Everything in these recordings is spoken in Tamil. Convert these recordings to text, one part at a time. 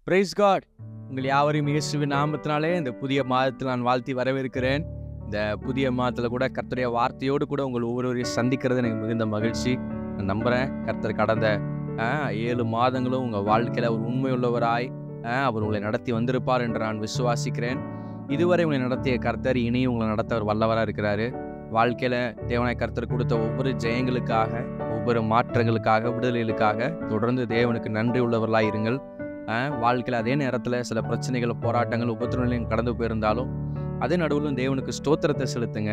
Price God. உங்கள் யாவரையும் இயேசுவின் நாமத்தினாலே இந்த புதிய மாதத்தில் நான் வாழ்த்தி வரவேற்கிறேன். இந்த புதிய மாதத்தில் கூட கர்த்தருடைய வார்த்தையோடு கூட உங்கள் ஒவ்வொருவரையும் சந்திக்கிறது எனக்கு மிகுந்த மகிழ்ச்சி. நான் நம்புகிறேன் கர்த்தர் கடந்த 7 மாதங்களும் உங்கள் வாழ்க்கையில் ஒரு உண்மையுள்ளவராய் அவர் உங்களை நடத்தி வந்திருப்பார் என்று நான் விசுவாசிக்கிறேன். இதுவரை உங்களை நடத்திய கர்த்தர் இனியும் உங்களை நடத்த அவர் வல்லவராக இருக்கிறாரு. வாழ்க்கையில் தேவனாய் கர்த்தர் கொடுத்த ஒவ்வொரு ஜெயங்களுக்காக, ஒவ்வொரு மாற்றங்களுக்காக, விடுதலைகளுக்காக தொடர்ந்து தேவனுக்கு நன்றி உள்ளவர்களாக இருங்கள். வாழ்க்கையில் அதே நேரத்தில் சில பிரச்சனைகள், போராட்டங்கள், உபத்திரங்களையும் கடந்து போயிருந்தாலும் அதே நடுவிலும் தேவனுக்கு ஸ்தோத்திரத்தை செலுத்துங்க.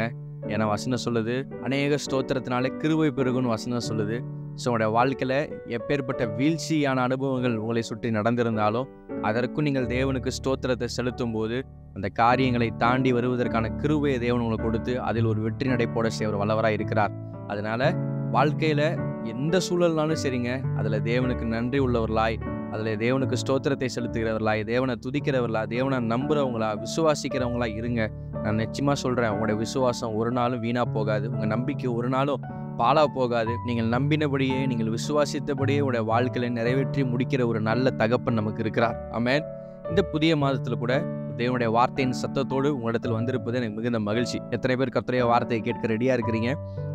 ஏன்னா வசனம் சொல்லுது, அநேக ஸ்தோத்திரத்தினாலே கிருபை பெருகுன்னு வசனம் சொல்லுது. ஸோ உங்களுடைய வாழ்க்கையில் எப்பேற்பட்ட வீழ்ச்சியான அனுபவங்கள் உங்களை சுற்றி நடந்திருந்தாலும் அதற்கும் நீங்கள் தேவனுக்கு ஸ்தோத்திரத்தை செலுத்தும் போது அந்த காரியங்களை தாண்டி வருவதற்கான கிருபையை தேவன் உங்களுக்கு கொடுத்து அதில் ஒரு வெற்றி நடைபோட செய்வர் வல்லவராக இருக்கிறார். அதனால வாழ்க்கையில் எந்த சூழல்னாலும் சரிங்க, அதில் தேவனுக்கு நன்றி உள்ளவர்களாய், அதில் தேவனுக்கு ஸ்தோத்திரத்தை செலுத்துகிறவர்களாய், தேவனை துதிக்கிறவர்களா, தேவனை நம்புகிறவங்களா, விசுவாசிக்கிறவங்களா இருங்க. நான் நிச்சயமாக சொல்கிறேன், உங்களுடைய விசுவாசம் ஒரு நாளும் வீணாக போகாது. உங்கள் நம்பிக்கை ஒரு நாளும் பாழாக போகாது. நீங்கள் நம்பினபடியே, நீங்கள் விசுவாசித்தபடியே உங்களுடைய வாழ்க்கையை நிறைவேற்றி முடிக்கிற ஒரு நல்ல தகப்பன் நமக்கு இருக்கிறார். ஆமென். இந்த புதிய மாதத்தில் கூட தேவனுடைய வார்த்தையின் சத்தத்தோடு உங்களிடத்தில் வந்திருப்பது எனக்கு மிகுந்த மகிழ்ச்சி. எத்தனை பேர் கர்த்தருடைய வார்த்தையை கேட்க ரெடியாக இருக்கிறீங்க?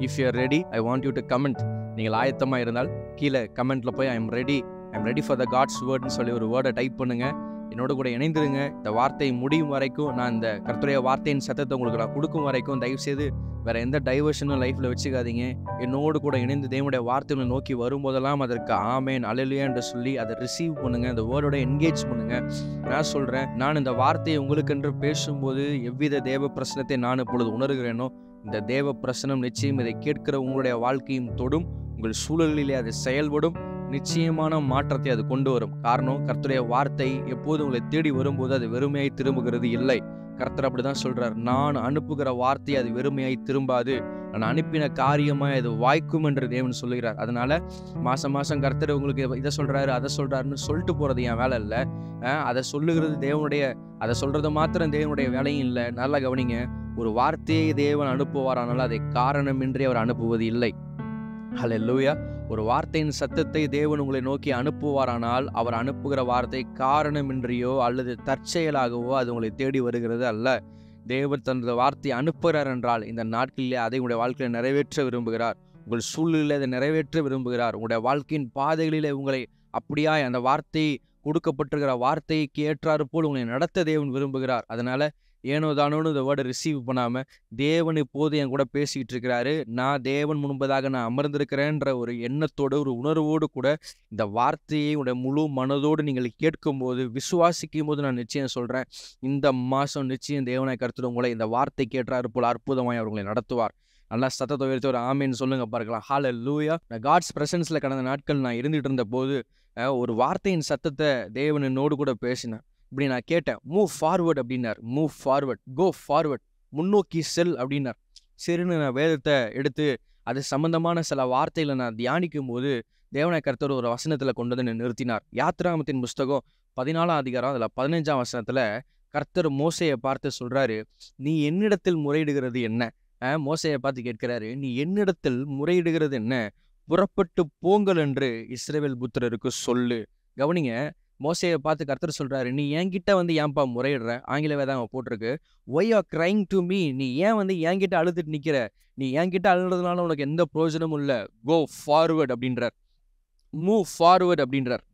If you are ready, I want you to comment. நீங்கள் ஆயத்தமாக இருந்தால் கீழே கமெண்ட்டில் போய் I'm ready for the God's வேர்ட்னு சொல்லி ஒரு வேர்டை டைப் பண்ணுங்கள். என்னோட கூட இணைந்துருங்க. இந்த வார்த்தை முடியும் வரைக்கும், நான் இந்த கர்த்தருடைய வார்த்தையின் சத்தத்தை உங்களுக்கு நான் கொடுக்கும் வரைக்கும் தயவுசெய்து வேறு எந்த டைவர்ஷனும் லைஃப்பில் வச்சுக்காதீங்க. என்னோடு கூட இணைந்து தேவனுடைய வார்த்தைகளை நோக்கி வரும்போதெல்லாம் அதற்கு ஆமேன், அல்லேலூயா என்று சொல்லி அதை ரிசீவ் பண்ணுங்கள். அந்த வேர்டோட என்கேஜ் பண்ணுங்கள். நான் சொல்கிறேன், நான் இந்த வார்த்தையை உங்களுக்கென்று பேசும்போது எவ்வித தேவ பிரசனத்தை நான் இப்பொழுது உணர்கிறேனோ, இந்த தேவ பிரசனம் நிச்சயம் இதை கேட்கிற உங்களுடைய வாழ்க்கையும் தொடும், உங்கள் சூழலிலே அது செயல்படும், நிச்சயமான மாற்றத்தை அது கொண்டு வரும். காரணம், கர்த்தருடைய வார்த்தை எப்போது உங்களை தேடி வரும்போது அது வெறுமையாய் திரும்புகிறது இல்லை. கர்த்தர் அப்படிதான் சொல்றார், நான் அனுப்புகிற வார்த்தை அது வெறுமையாய் திரும்பாது, நான் அனுப்பின காரியமாய் அது வாய்க்கும் என்று தேவன் சொல்லுகிறார். அதனால மாசம் கர்த்தர் உங்களுக்கு இதை சொல்றாரு, அதை சொல்றாருன்னு சொல்லிட்டு போறது என் வேலை இல்லை. அதை சொல்லுகிறது தேவனுடைய, அதை சொல்றது மாத்திரம் தேவனுடைய வேலையும் இல்லை. நல்லா கவனிங்க, ஒரு வார்த்தையை தேவன் அனுப்புவாரானால் அதை காரணமின்றி அவர் அனுப்புவது இல்லை. ஹல்லேலூயா. ஒரு வார்த்தையின் சத்தத்தை தேவன் உங்களை நோக்கி அனுப்புவாரானால் அவர் அனுப்புகிற வார்த்தை காரணமின்றியோ அல்லது தற்செயலாகவோ அது உங்களை தேடி வருகிறது அல்ல. தேவன் தனது வார்த்தையை அனுப்புகிறார் என்றால் இந்த நாட்களிலே அதை உங்களுடைய வாழ்க்கையை நிறைவேற்ற விரும்புகிறார். உங்கள் சூழ்நிலையில் அதை நிறைவேற்ற விரும்புகிறார். உங்களுடைய வாழ்க்கையின் பாதைகளிலே உங்களை அப்படியாய் அந்த வார்த்தை, கொடுக்கப்பட்டிருக்கிற வார்த்தைக்கு ஏற்றாறு போல் உங்களை நடத்த தேவன் விரும்புகிறார். அதனால ஏனோ தானோன்னு இந்த வேர்டை ரிசீவ் பண்ணாமல், தேவன் இப்போது என் கூட பேசிக்கிட்டு இருக்கிறாரு, நான் தேவன் முன்பதாக நான் அமர்ந்திருக்கிறேன்ற ஒரு எண்ணத்தோடு, ஒரு உணர்வோடு கூட இந்த வார்த்தையை உடைய முழு மனதோடு நீங்கள் கேட்கும்போது, விசுவாசிக்கும் போது நான் நிச்சயம் சொல்கிறேன், இந்த மாதம் நிச்சயம் தேவனாய் கர்த்தர் உங்களை இந்த வார்த்தை கேட்டாரு போல் அற்புதமாய் அவர் உங்களை நடத்துவார். நல்லா சத்தத்தை உயர்த்தி ஒரு ஆமேன்னு சொல்லுங்க பார்க்கலாம். ஹல்லேலூயா. நான் காட்ஸ் பிரசன்ஸில் கடந்த நாட்கள் நான் இருந்துகிட்டு இருந்த போது ஒரு வார்த்தையின் சத்தத்தை தேவன் என்னோடு கூட பேசினார். இப்படி நான் கேட்டேன், மூவ் ஃபார்வர்ட் அப்படின்னார். மூவ் ஃபார்வர்ட், கோ ஃபார்வர்ட், முன்னோக்கி செல் அப்படின்னார். சரின்னு நான் வேதத்தை எடுத்து அது சம்பந்தமான சில வார்த்தைகளை நான் தியானிக்கும் போது தேவனாய் கர்த்தர் ஒரு வசனத்தில் கொண்டு வந்து நிறுத்தினார். யாத்திராகமத்தின் புஸ்தகம் 14ஆம் அதிகாரம் அதில் 15ஆம் வசனத்தில் கர்த்தர் மோசேயை பார்த்து சொல்றாரு, நீ என்னிடத்தில் முறையிடுகிறது என்ன? மோசேயை பார்த்து கேட்கிறாரு, நீ என்னிடத்தில் முறையிடுகிறது என்ன? புறப்பட்டு போங்கள் என்று இஸ்ரவேல் புத்திரருக்கு சொல்லு. கவனிங்க, மோசேயை பார்த்து கர்த்தர் சொல்றாரு, நீ என்கிட்ட வந்து ஏன்பா முறையிடுற? ஆங்கில வேதாகம் போட்டிருக்கு, why are crying to me. நீ ஏன் வந்து என்கிட்ட அழுதுட்டு நிற்கிற? நீ என்கிட்ட அழுறதுனால உனக்கு எந்த பிரயோஜனமும் இல்லை. கோ ஃபார்வர்ட் அப்படின்றார், மூவ் ஃபார்வர்ட் அப்படின்றார்.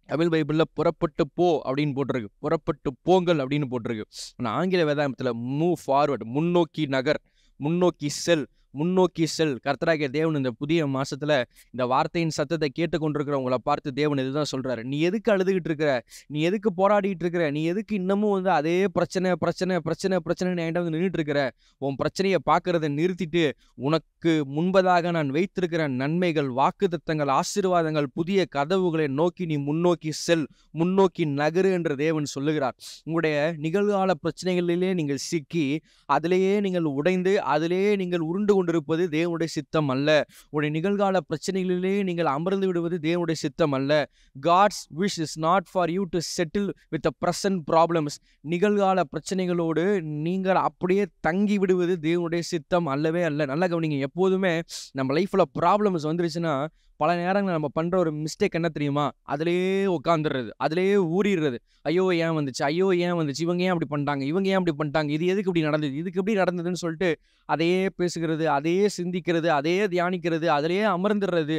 தமிழ் பைபிளில் புறப்பட்டு போ அப்படின்னு போட்டிருக்கு, புறப்பட்டு போங்கள் அப்படின்னு போட்டிருக்கு. ஆனால் ஆங்கில வேதாகமத்தில் மூவ் ஃபார்வர்ட், முன்னோக்கி நகர், முன்னோக்கி செல், முன்னோக்கி செல். கர்த்தராகிய தேவன் இந்த புதிய மாசத்துல இந்த வார்த்தையின் சத்தத்தை கேட்டுக்கொண்டிருக்கிறவங்களை பார்த்து தேவன் இதுதான் சொல்றாரு, நீ எதுக்கு அழுதுகிட்டு இருக்கிற? நீ எதுக்கு போராடிட்டு இருக்கிற? நீ எதுக்கு இன்னமும் வந்து அதே பிரச்சனை பிரச்சனை பிரச்சனை பிரச்சனைன்னு என்கிட்ட வந்து நின்றுட்டு இருக்கிற? உன் பிரச்சனையை பார்க்கறத நிறுத்திட்டு உனக்கு முன்பதாக நான் வைத்திருக்கிற நன்மைகள், வாக்குத்தத்தங்கள், ஆசீர்வாதங்கள், புதிய கதவுகளை நோக்கி நீ முன்னோக்கி செல், முன்னோக்கி நகரு என்று தேவன் சொல்லுகிறார். உங்களுடைய நிகழ்கால பிரச்சனைகளிலே நீங்கள் சிக்கி அதிலேயே நீங்கள் உடைந்து அதிலேயே நீங்கள் உருண்டு கொண்டிருப்பது தேவனுடைய சித்தம் அல்ல. உடைய நிகழ்கால பிரச்சனைகளிலே நீங்கள் அமர்ந்து விடுவது தேவனுடைய சித்தம் அல்ல. God's wish is not for you to settle with the present problems. நிகழ்கால பிரச்சனைகளோடு நீங்கள் அப்படியே தங்கி விடுவது தேவனுடைய சித்தம் அல்லவே அல்ல. நல்லா கவனிங்க, எப்போதுமே நம்ம லைஃப்ல ப்ராப்ளம்ஸ் வந்துருச்சுன்னா பல நேரங்கள் நம்ம பண்ற ஒரு மிஸ்டேக் என்ன தெரியுமா? அதிலேயே உட்காந்துடுறது, அதிலேயே ஊறிடுறது. ஐயோ ஏன் வந்துச்சு, ஐயோ ஏன் வந்துச்சு, இவங்க ஏன் அப்படி பண்ணிட்டாங்க, இவங்க ஏன் அப்படி பண்ணிட்டாங்க, இது எதுக்கு இப்படி நடந்தது, இதுக்கு எப்படி நடந்ததுன்னு சொல்லிட்டு அதையே பேசுகிறது, அதையே சிந்திக்கிறது, அதையே தியானிக்கிறது, அதிலேயே அமர்ந்துடுறது.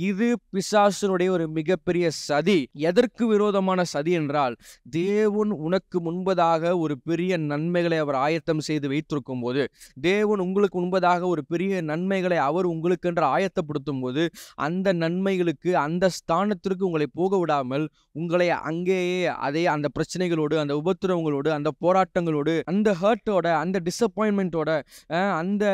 இது பிசாசுனுடைய ஒரு மிகப்பெரிய சதி. எதற்கு விரோதமான சதி என்றால், தேவன் உனக்கு முன்பதாக ஒரு பெரிய நன்மைகளை அவர் ஆயத்தம் செய்து வைத்திருக்கும் போது, தேவன் உங்களுக்கு முன்பதாக ஒரு பெரிய நன்மைகளை அவர் உங்களுக்கென்று ஆயத்தப்படுத்தும் போது, அந்த நன்மைகளுக்கு, அந்த ஸ்தானத்திற்கு உங்களை போக விடாமல், உங்களை அங்கேயே அந்த பிரச்சனைகளோடு, அந்த உபத்திரவங்களோடு, அந்த போராட்டங்களோடு, அந்த ஹர்ட்டோட, அந்த டிசப்பாயின்மெண்ட்டோட, அந்த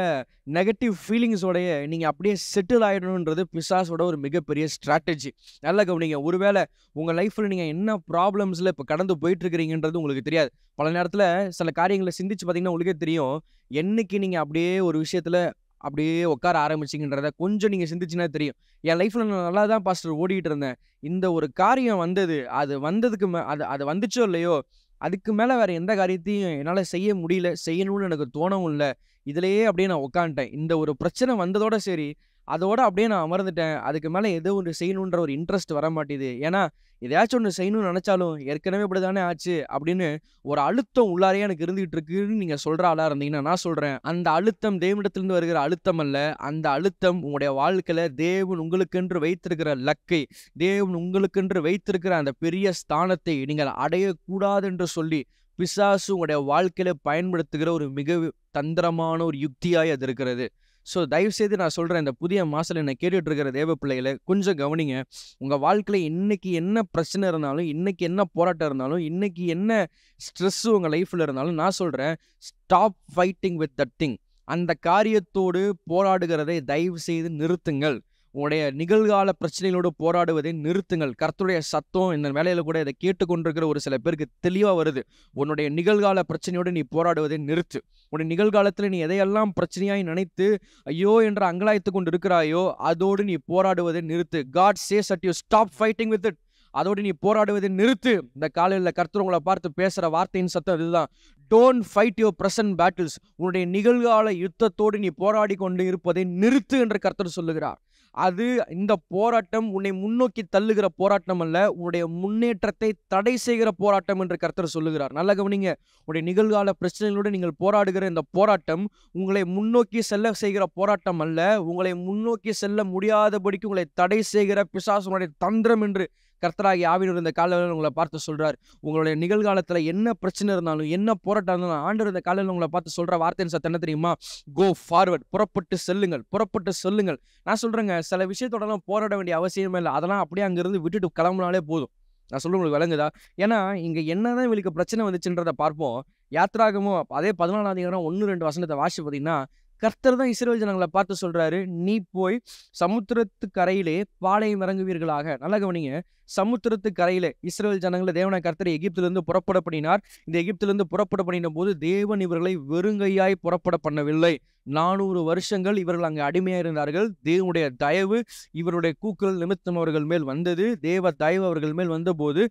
நெகட்டிவ் ஃபீலிங்ஸோடயே நீங்க அப்படியே செட்டில் ஆயிடணுன்றது பிசாசோட ஒரு மிகப்பெரிய ஸ்ட்ராட்டஜி. நல்லா கவனிங்க. ஒருவேளை உங்க லைஃப்ல நீங்க என்ன ப்ராப்ளம்ஸ்ல இப்ப கடந்து போயிட்டு இருக்கிறீங்கன்றது உங்களுக்கு தெரியாது. பல நேரத்துல சில காரியங்களை சிந்திச்சு பார்த்தீங்கன்னா உங்களுக்கே தெரியும். என்னைக்கு நீங்க அப்படியே ஒரு விஷயத்துல அப்படியே உட்கார ஆரம்பிச்சிங்கன்றத கொஞ்சம் நீங்க சிந்திச்சுன்னா தெரியும். என் லைஃப்ல நான் நல்லா தான் பாஸ்டர் ஓடிட்டு இருந்தேன். இந்த ஒரு காரியம் வந்தது. அது வந்ததுக்கு அது வந்துச்சோ இல்லையோ, அதுக்கு மேல வேற எந்த காரியத்தையும் என்னால செய்ய முடியல. செய்யணும்னு எனக்கு தோணவும் இல்ல. இதிலேயே அப்படியே நான் உட்காந்துட்டேன். இந்த ஒரு பிரச்சனை வந்ததோட சரி, அதோட அப்படியே நான் அமர்ந்துட்டேன். அதுக்கு மேல ஏதோ ஒண்ணு செய்யணுன்ற ஒரு இன்ட்ரெஸ்ட் வர மாட்டேது. ஏன்னா, எதையாச்சும் ஒண்ணு செய்யணும்னு நெனச்சாலும், ஏற்கனவே இப்படிதானே ஆச்சு அப்படின்னு ஒரு அழுத்தம் உள்ளாரையே எனக்கு இருந்துகிட்டு இருக்குன்னு நீங்க சொல்ற ஆளா இருந்தீங்கன்னா, நான் சொல்றேன். அந்த அழுத்தம் தேவனிடத்திலிருந்து வருகிற அழுத்தம் அல்ல. அந்த அழுத்தம் உங்களுடைய வாழ்க்கையில தேவன் உங்களுக்கென்று வைத்திருக்கிற லக்கை, தேவன் உங்களுக்கென்று வைத்திருக்கிற அந்த பெரிய ஸ்தானத்தை நீங்கள் அடையக்கூடாது என்று சொல்லி, பிசாசு உங்களுடைய வாழ்க்கையில பயன்படுத்துகிற ஒரு மிக தந்திரமான ஒரு யுக்தியாய் அது இருக்கிறது. ஸோ தயவுசெய்து நான் சொல்றேன், இந்த புதிய மாசத்துல என்னை கேட்டுட்டு இருக்கிற தேவ பிள்ளைகள கொஞ்சம் கவனிங்க. உங்க வாழ்க்கையில இன்னைக்கு என்ன பிரச்சனை இருந்தாலும், இன்னைக்கு என்ன போராட்டம் இருந்தாலும், இன்னைக்கு என்ன ஸ்ட்ரெஸ் உங்க லைஃப்ல இருந்தாலும், நான் சொல்றேன், stop fighting with that thing. அந்த காரியத்தோடு போராடுகிறதை தயவு செய்து நிறுத்துங்கள். உங்களுடைய நிகழ்கால பிரச்சனைகளோடு போராடுவதை நிறுத்துங்கள். கர்த்தருடைய சத்தம் இந்த வேலையில கூட இதை கேட்டுக்கொண்டிருக்கிற ஒரு சில பேருக்கு தெளிவா வருது. உன்னுடைய நிகழ்கால பிரச்சனையோடு நீ போராடுவதை நிறுத்து. உன்னுடைய நிகழ்காலத்தில் நீ எதையெல்லாம் பிரச்சனையாய் நினைத்து ஐயோ என்று அங்கலாய்த்து கொண்டு இருக்கிறாயோ, அதோடு நீ போராடுவதை நிறுத்து. God says that you stop fighting with it. அதோடு நீ போராடுவதை நிறுத்து. இந்த காலையில் கர்த்தர் உங்களை பார்த்து பேசுற வார்த்தையின் சத்தம் இதுதான். Don't fight your present battles. உன்னுடைய நிகழ்கால யுத்தத்தோடு நீ போராடி கொண்டு இருப்பதை நிறுத்து என்று கர்த்தர் சொல்லுகிறார். அது இந்த போராட்டம் உன்னை முன்னோக்கி தள்ளுகிற போராட்டம் அல்ல, உன்னுடைய முன்னேற்றத்தை தடை செய்கிற போராட்டம் என்று கர்த்தர் சொல்லுகிறார். நல்லா கவனிங்க. உன்னுடைய நிகழ்கால பிரச்சனைகளோடு நீங்கள் போராடுகிற இந்த போராட்டம் உங்களை முன்னோக்கி செல்ல செய்கிற போராட்டம் அல்ல, உங்களை முன்னோக்கி செல்ல முடியாதபடிக்கு உங்களை தடை செய்கிற பிசாசுனுடைய தந்திரம் என்று கர்த்தராகிய ஆவியானவர் இந்த காலையில் உங்களை பார்த்து சொல்றார். உங்களுடைய நிகழ்காலத்துல என்ன பிரச்சனை இருந்தாலும், என்ன போராட்டம் இருந்தாலும், ஆண்டவர் இந்த காலையில் உங்களை பார்த்து சொல்ற வார்த்தையின் சத்தம் என்ன தெரியுமா? Go forward. புறப்பட்டு செல்லுங்கள், புறப்பட்டு செல்லுங்கள். நான் சொல்றேங்க, சில விஷயத்தோடலாம் போராட வேண்டிய அவசியமே இல்லை. அதெல்லாம் அப்படியே அங்கிருந்து விட்டுட்டு கிளம்புனாலே போதும். நான் சொல்ல உங்களுக்கு விளங்குதா? ஏன்னா இங்க என்னதான் இவளுக்கு பிரச்சனை வந்துச்சுன்றதை பார்ப்போம். யாத்ராகமோ அதே 14ஆம் அதிகாரம் 1-2 வசனத்தை வாசிச்சு பார்த்தீங்கன்னா, கர்த்தர் தான் இஸ்ரவேல் ஜனங்களை பார்த்து சொல்றாரு, நீ போய் சமுத்திரத்து கரையிலே பாளையம் இறங்குவீர்களாக. நல்லா கவனிங்க. சமுத்திரத்து கரையிலே இஸ்ரவேல் ஜனங்களை தேவனாய் கர்த்தர் எகிப்திலிருந்து புறப்பட பண்ணினார். இந்த எகிப்திலிருந்து புறப்பட பண்ணின போது தேவன் இவர்களை வெறுங்கையாய் புறப்பட பண்ணவில்லை. 400 வருஷங்கள் இவர்கள் அங்கே அடிமையாக இருந்தார்கள். தேவனுடைய தயவு இவருடைய கூக்குரல் நிமித்தம் அவர்கள் மேல் வந்தது. தேவ தயவு அவர்கள் மேல் வந்தபோது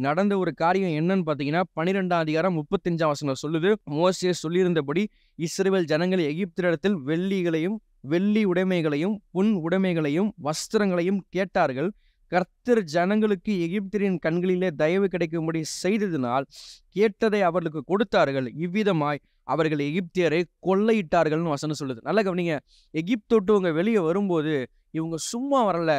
நடந்த ஒரு காரியம் என்னன்னு பார்த்தீங்கன்னா, 12ஆம் அதிகாரம் 35ஆம் வசனம் சொல்லுது, மோசே சொல்லியிருந்தபடி இஸ்ரவேல் ஜனங்கள் எகிப்திடத்தில் வெள்ளி உடைமைகளையும் பொன் உடைமைகளையும் வஸ்திரங்களையும் கேட்டார்கள். கர்த்தர் ஜனங்களுக்கு எகிப்தியரின் கண்களிலே தயவு கிடைக்கும்படி செய்ததினால் கேட்டதை அவர்களுக்கு கொடுத்தார்கள். இவ்விதமாய் அவர்கள் எகிப்தியரை கொள்ளையிட்டார்கள்னு வசனம் சொல்லுது. நல்லா கவனிங்க. எகிப்தோட்டு இவங்க வெளியே வரும்போது இவங்க சும்மா வரல.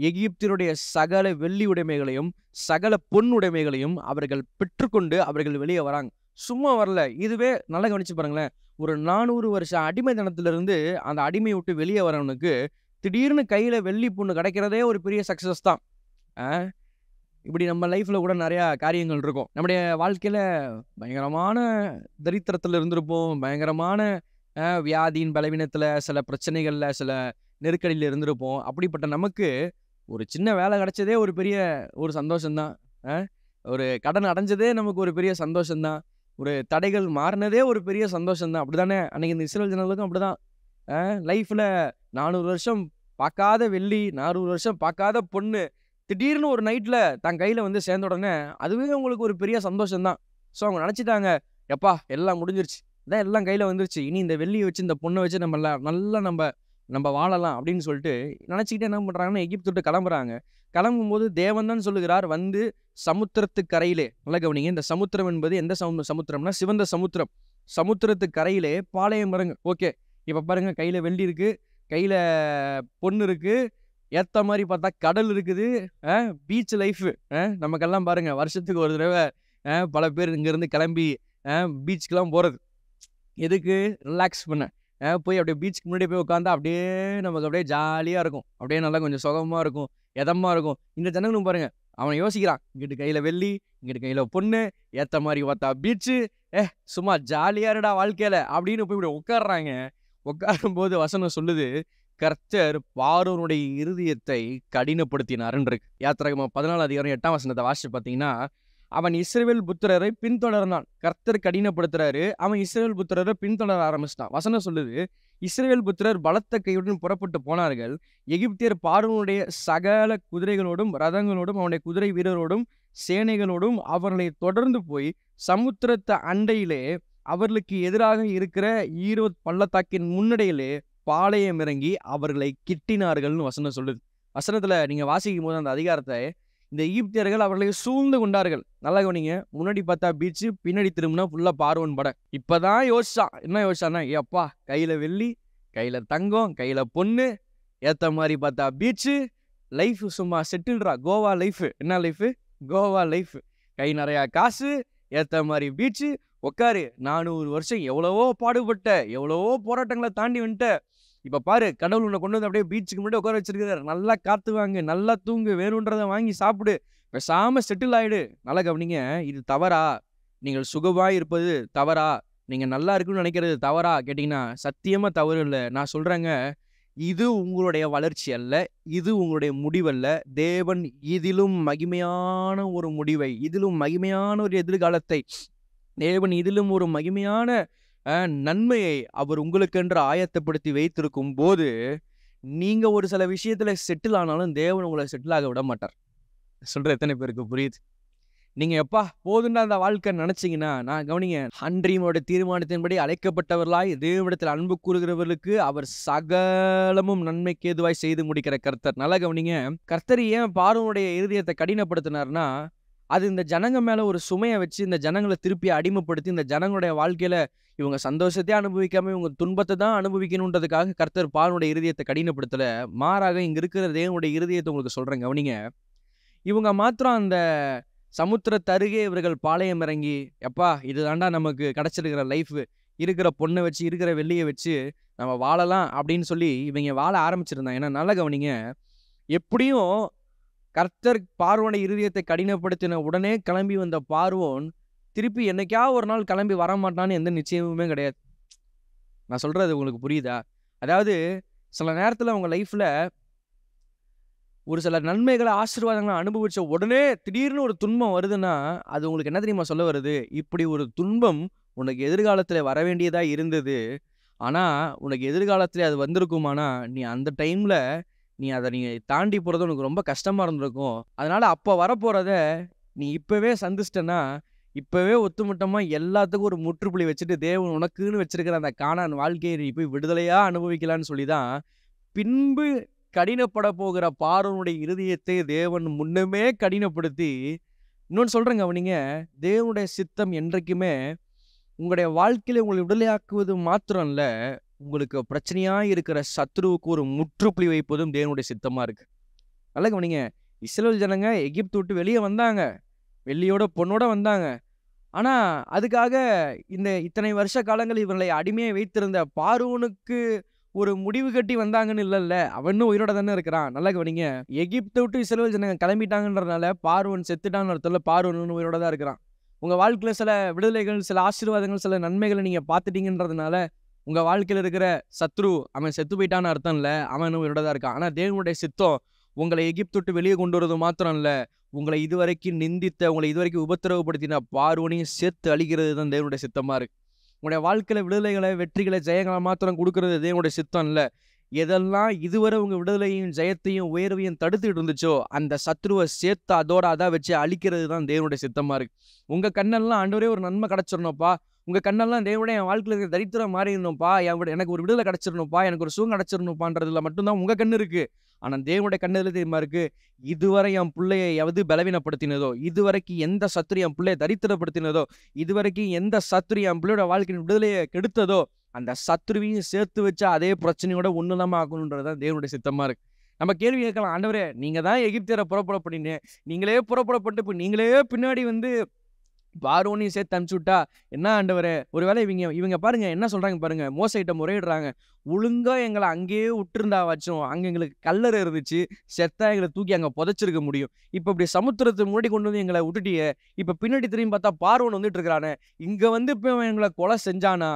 எகிப்தியருடைய சகல வெள்ளி உடைமைகளையும் சகல பொன் உடைமைகளையும் அவர்கள் பெற்றுக்கொண்டு அவர்கள் வெளியே வராங்க. சும்மா வரல. இதுவே நல்லா கவனிச்சு பாருங்களேன். ஒரு 400 வருஷம் அடிமைத்தனத்திலிருந்து அந்த அடிமையை விட்டு வெளியே வரவனுக்கு திடீர்னு கையில வெள்ளி பொண்ணு கிடைக்கிறதே ஒரு பெரிய சக்சஸ் தான். இப்படி நம்ம லைஃப்ல கூட நிறைய காரியங்கள் இருக்கும். நம்முடைய வாழ்க்கையில பயங்கரமான தரித்திரத்துல இருந்திருப்போம். பயங்கரமான வியாதியின் பலவீனத்துல, சில பிரச்சனைகள்ல, சில நெருக்கடியில இருந்திருப்போம். அப்படிப்பட்ட நமக்கு ஒரு சின்ன வேலை கிடைச்சதே ஒரு பெரிய ஒரு சந்தோஷம்தான். ஒரு கடன் அடைஞ்சதே நமக்கு ஒரு பெரிய சந்தோஷம்தான். ஒரு தடைகள் மாறினதே ஒரு பெரிய சந்தோஷம்தான். அப்படிதானே? அன்னைக்கு இந்த இஸ்ரவேல் ஜனங்களுக்கும் அப்படிதான். லைஃப்ல 400 வருஷம் பார்க்காத வெள்ளி, 400 வருஷம் பார்க்காத பொண்ணு திடீர்னு ஒரு நைட்ல தன் கையில வந்து சேர்ந்த உடனே அதுவே உங்களுக்கு ஒரு பெரிய சந்தோஷம் தான். ஸோ அவங்க நினச்சிட்டாங்க, எப்பா எல்லாம் முடிஞ்சிருச்சு, இதான் எல்லாம் கையில வந்துருச்சு, இனி இந்த வெள்ளியை வச்சு இந்த பொண்ணை வச்சு நம்ம நல்லா நம்ம நம்ம வாழலாம் அப்படின்னு சொல்லிட்டு நினச்சிக்கிட்டு என்ன பண்ணுறாங்கன்னா எகிப்து விட்டு கிளம்புறாங்க. கிளம்பும்போது தேவன் தான் சொல்லுகிறார் வந்து சமுத்திரத்து கரையிலே, நல்லா கவனிங்க, இந்த சமுத்திரம் என்பது எந்த சமுத்திரம்னா சிவந்த சமுத்திரம். சமுத்திரத்து கரையிலே பாளையம் பாருங்க. ஓகே, இப்போ பாருங்க, கையில் வெள்ளி இருக்கு, கையில் பொண்ணு இருக்கு, ஏற்ற மாதிரி பார்த்தா கடல் இருக்குது, பீச் லைஃபு. நமக்கெல்லாம் பாருங்க வருஷத்துக்கு ஒரு தடவை பல பேர் இங்கேருந்து கிளம்பி பீச்சுக்கெலாம் போகிறது. எதுக்கு? ரிலாக்ஸ் பண்ண. போய் அப்படியே பீச்சுக்கு முன்னாடி போய் உட்காந்தா அப்படியே நமக்கு அப்படியே ஜாலியாக இருக்கும். அப்படியே நல்லா கொஞ்சம் சுகமாக இருக்கும், எதமாக இருக்கும். இந்த ஜனங்களும் பாருங்க, அவன் யோசிக்கிறான், இங்கிட்டு கையில் வெள்ளி, இங்கிட்டு கையில் பொண்ணு, ஏற்ற மாதிரி பார்த்தா பீச்சு, சும்மா ஜாலியாக இருடா வாழ்க்கையில் அப்படின்னு போய் இப்படி உட்காடுறாங்க. உட்காரும்போது வசனம் சொல்லுது, கர்த்தர் பார்வோனுடைய இருதயத்தை கடினப்படுத்தினார்ன்னு இருக்கு. யாத்திராகமம் 14:8 வாசிச்சு பார்த்தீங்கன்னா, அவன் இஸ்ரவேல் புத்திரரை பின்தொடர்ந்தான். கர்த்தர் கடினப்படுத்துறாரு, அவன் இஸ்ரவேல் புத்திரரை பின்தொடர ஆரம்பிச்சிட்டான். வசனம் சொல்லுது, இஸ்ரவேல் புத்திரர் பலத்த கையுடன் புறப்பட்டு போனார்கள். எகிப்தியர் பார்வோனுடைய சகல குதிரைகளோடும் ரதங்களோடும் அவனுடைய குதிரை வீரரோடும் சேனைகளோடும் அவர்களை தொடர்ந்து போய் சமுத்திரத்து அண்டையிலே அவர்களுக்கு எதிராக இருக்கிற ஈரோத் பள்ளத்தாக்கின் முன்னடையிலே பாளையம் இறங்கி அவர்களை கிட்டினார்கள்னு வசனம் சொல்லுது. வசனத்துல நீங்க வாசிக்கும் போது அந்த அதிகாரத்தை, இந்த எகிப்தியர்கள் அவர்களை சூழ்ந்து கொண்டார்கள். நல்லா கவனிங்க, முன்னாடி பார்த்தா பீச்சு, பின்னாடி திரும்பினா ஃபுல்லா பார்வோன் படம். இப்பதான் யோசிச்சான். என்ன யோசிச்சான்னா, ஏப்பா கையில வெள்ளி, கையில தங்கம், கையில பொண்ணு, ஏத்த மாதிரி பார்த்தா பீச்சு, லைஃப் சும்மா செட்டில்ரா, கோவா லைஃப். என்ன லைஃப்? கோவா லைஃப். கை நிறையா காசு, ஏத்த மாதிரி பீச்சு, உட்காரு. 400 வருஷம் எவ்வளவோ பாடுபட்ட, எவ்வளவோ போராட்டங்களை தாண்டி வந்துட்ட. இப்போ பாரு, கடவுள் உன்னை கொண்டு வந்து அப்படியே பீச்சுக்கு முன்னாடி உட்கார வச்சிருக்கிறார். நல்லா காத்து வாங்கு, நல்லா தூங்கு, வேணுன்றதை வாங்கி சாப்பிடு, பேசாம செட்டில் ஆயிடு. நல்லா கவனிங்க, இது தவறா? நீங்கள் சுகமாய் இருப்பது தவறா? நீங்க நல்லா இருக்குன்னு நினைக்கிறது தவறா கேட்டீங்கன்னா சத்தியமா தவறு இல்லை. நான் சொல்றேங்க, இது உங்களுடைய வளர்ச்சி அல்ல, இது உங்களுடைய முடிவல்ல. தேவன் இதிலும் மகிமையான ஒரு முடிவை, இதிலும் மகிமையான ஒரு எதிர்காலத்தை, தேவன் இதிலும் ஒரு மகிமையான நன்மையை அவர் உங்களுக்கென்று ஆயத்தப்படுத்தி வைத்திருக்கும் போது, நீங்க ஒரு சில விஷயத்துல செட்டில் ஆனாலும் தேவன் உங்களை செட்டில் ஆக விட மாட்டார். சொல்ற எத்தனை பேருக்கு புரியுது? நீங்க எப்பா போதுண்டா அந்த வாழ்க்கை நினைச்சீங்கன்னா, நான் கவனிங்க, அன்றியோட தீர்மானத்தின்படி அழைக்கப்பட்டவர்களாய் தேவனிடத்தில் அன்பு கூறுகிறவர்களுக்கு அவர் சகலமும் நன்மைக்கு ஏதுவாய் செய்து முடிக்கிற கர்த்தர். நல்லா கவனிங்க, கர்த்தர் ஏன் பார்வோனுடைய இருதயத்தை கடினப்படுத்தினார்னா, அது இந்த ஜனங்க மேல ஒரு சுமையை வச்சு இந்த ஜனங்களை திருப்பி அடிமைப்படுத்தி இந்த ஜனங்களுடைய வாழ்க்கையில இவங்க சந்தோஷத்தையே அனுபவிக்காம இவங்க துன்பத்தை தான் அனுபவிக்கணுன்றதுக்காக கர்த்தர் பார்வோனுடைய இருதயத்தை கடினப்படுத்தல. மாறாக இங்க இருக்கிற தேவனுடைய இருதயத்தை உங்களுக்கு சொல்றேன் கவனிங்க. இவங்க மாத்திரம் அந்த சமுத்திரத்து அருகே இவர்கள் பாளையம் இறங்கி, எப்பா இதுதாண்டா நமக்கு கிடைச்சிருக்கிற லைஃப், இருக்கிற பொண்ணை வச்சு இருக்கிற வெள்ளியை வச்சு நம்ம வாழலாம் அப்படின்னு சொல்லி இவங்க வாழ ஆரம்பிச்சிருந்தாங்க. ஏன்னா நல்லா கவனிங்க, எப்படியும் கர்த்தர் பார்வோனுடைய இருதயத்தை கடினப்படுத்தின உடனே கிளம்பி வந்த பார்வோன் திருப்பி என்னைக்காவது ஒரு நாள் கிளம்பி வரமாட்டான்னு எந்த நிச்சயமுமே கிடையாது. நான் சொல்றது உங்களுக்கு புரியுதா? அதாவது சில நேரத்தில் உங்க லைஃப்ல ஒரு சில நன்மைகளை ஆசீர்வாதங்களை அனுபவிச்ச உடனே திடீர்னு ஒரு துன்பம் வருதுன்னா அது உங்களுக்கு என்ன தெரியுமா சொல்ல வருது? இப்படி ஒரு துன்பம் உனக்கு எதிர்காலத்தில் வர வேண்டியதா இருந்தது, ஆனா உனக்கு எதிர்காலத்தில் அது வந்திருக்குமானா நீ அந்த டைம்ல நீ அதை தாண்டி போறது உனக்கு ரொம்ப கஷ்டமா இருந்திருக்கும். அதனால அப்போ வரப்போறத நீ இப்பவே சந்திச்சிட்டனா, இப்பவே ஒத்துமொட்டமா எல்லாத்துக்கும் ஒரு முற்றுப்புள்ளி வச்சுட்டு தேவன் உனக்குன்னு வச்சிருக்கிற அந்த கானான் வாழ்க்கையை நீ போய் விடுதலையா அனுபவிக்கலான்னு சொல்லிதான் பின்பு கடினப்பட போகிற பார்வோனுடைய இருதயத்தை தேவன் முன்னமே கடினப்படுத்தி. இன்னொன்று சொல்றேங்க அவனிங்க, தேவனுடைய சித்தம் என்றைக்குமே உங்களுடைய வாழ்க்கையில உங்களை விடுதலையாக்குவது மாத்திரம் இல்ல, உங்களுக்கு பிரச்சனையா இருக்கிற சத்ருவுக்கு ஒரு முற்றுப்புள்ளி வைப்பதும் தேவனுடைய சித்தமா இருக்கு. நல்லா கவனிங்க, இஸ்ரவேல் ஜனங்க எகிப்து விட்டு வெளியே வந்தாங்க, வெள்ளியோட பொண்ணோட வந்தாங்க. ஆனா அதுக்காக இந்த இத்தனை வருஷ காலங்கள் இவர்களை அடிமையை வைத்திருந்த பார்வோனுக்கு ஒரு முடிவு கட்டி வந்தாங்கன்னு இல்லைல்ல, அவனும் உயிரோட தானே இருக்கிறான். நல்லா கவனிங்க, எகிப்தை விட்டு இஸ்ரவேல் ஜனங்க கிளம்பிட்டாங்கன்றதுனால பார்வோன் செத்துட்டான்னு அர்த்தம், பார்வோன் உயிரோட தான் இருக்கிறான். உங்க வாழ்க்கையில சில விடுதலைகள், சில ஆசீர்வாதங்கள், சில நன்மைகளை நீங்க பார்த்துட்டீங்கன்றதுனால உங்க வாழ்க்கையில இருக்கிற சத்ரு அவன் செத்து போயிட்டான்னு அர்த்தம் இல்லை, அவன் உயிரோட தான் இருக்கான். ஆனா தேவனுடைய சித்தம் உங்களை எகிப்து விட்டு வெளியே கொண்டு வரது மாத்திரம் இல்லை, உங்களை இதுவரைக்கும் நிந்தித்த, உங்களை இதுவரைக்கும் உபத்திரவப்படுத்தின பார்வோனையும் சேர்த்து அழிக்கிறது தான் தேவனுடைய சித்தமா இருக்கு. உங்களுடைய வாழ்க்கையில விடுதலைகளை, வெற்றிகளை, ஜெயங்களை மாத்திரம் கொடுக்கறது தேவனுடைய சித்தம் இல்லை. எதெல்லாம் இதுவரை உங்க விடுதலையும் ஜெயத்தையும் உயர்வையும் தடுத்துட்டு இருந்துச்சோ அந்த சத்ருவை சேர்த்து அதோட அதை வச்சு அழிக்கிறது தான் தேவனுடைய சித்தமா இருக்கு. உங்க கண்ணெல்லாம் ஆண்டவரே ஒரு நன்மை கிடைச்சிடணும்ப்பா, உங்க கண்ணெல்லாம் தேவனே என் வாழ்க்கையில இருக்கிற தரித்திரம் மாறிடணும்ப்பா, எனக்கு ஒரு விடுதலை கிடைச்சிடணும்ப்பா, எனக்கு ஒரு சுகம் கிடைச்சிடணும்ப்பான்றதுல மட்டும்தான் உங்க கண்ணு இருக்கு. ஆனா தேவனுடைய கண்ணு எதுல தெரியுமா இருக்கு? இதுவரை என் புள்ளைய எது பலவீனப்படுத்தினதோ, இதுவரைக்கும் எந்த சத்துரு என் புள்ளைய தரித்திரப்படுத்தினதோ, இதுவரைக்கும் எந்த சத்துரு என் பிள்ளையோட வாழ்க்கையின் விடுதலையை கெடுத்ததோ, அந்த சத்துருவையும் சேர்த்து வச்சு அதே பிரச்சனையோட ஒண்ணுலாம ஆக்கணுன்றதுதான் தேவனுடைய சித்தமா இருக்கு. நம்ம கேள்வி கேட்கலாம், ஆண்டவரே நீங்க தான் எகிப்தியரை புறப்பட பண்ணீங்க, நீங்களே புறப்பட பண்ணிட்டு இப்ப நீங்களே பின்னாடி வந்து பார்வோனையும் சேர்த்து அனுப்பிச்சு விட்டா என்ன ஆண்டவரே? ஒருவேளை இவங்க பாருங்க என்ன சொல்றாங்க பாருங்க, மோசேகிட்ட முறையிடுறாங்க. ஒழுங்கா எங்களை அங்கேயே விட்டுருந்தாவாச்சும், அங்க எங்களுக்கு கல்லறை இருந்துச்சு, செத்தா எங்களை தூக்கி அங்க புதைச்சிருக்க முடியும். இப்ப இப்படி சமுத்திரத்தை முன்னாடி கொண்டு வந்து எங்களை விட்டுட்டியே, இப்ப பின்னாடி திரும்பி பார்த்தா பார்வோன் வந்துட்டு இருக்கிறானே, இங்க வந்து இப்ப இவன் எங்களை கொலை செஞ்சானா,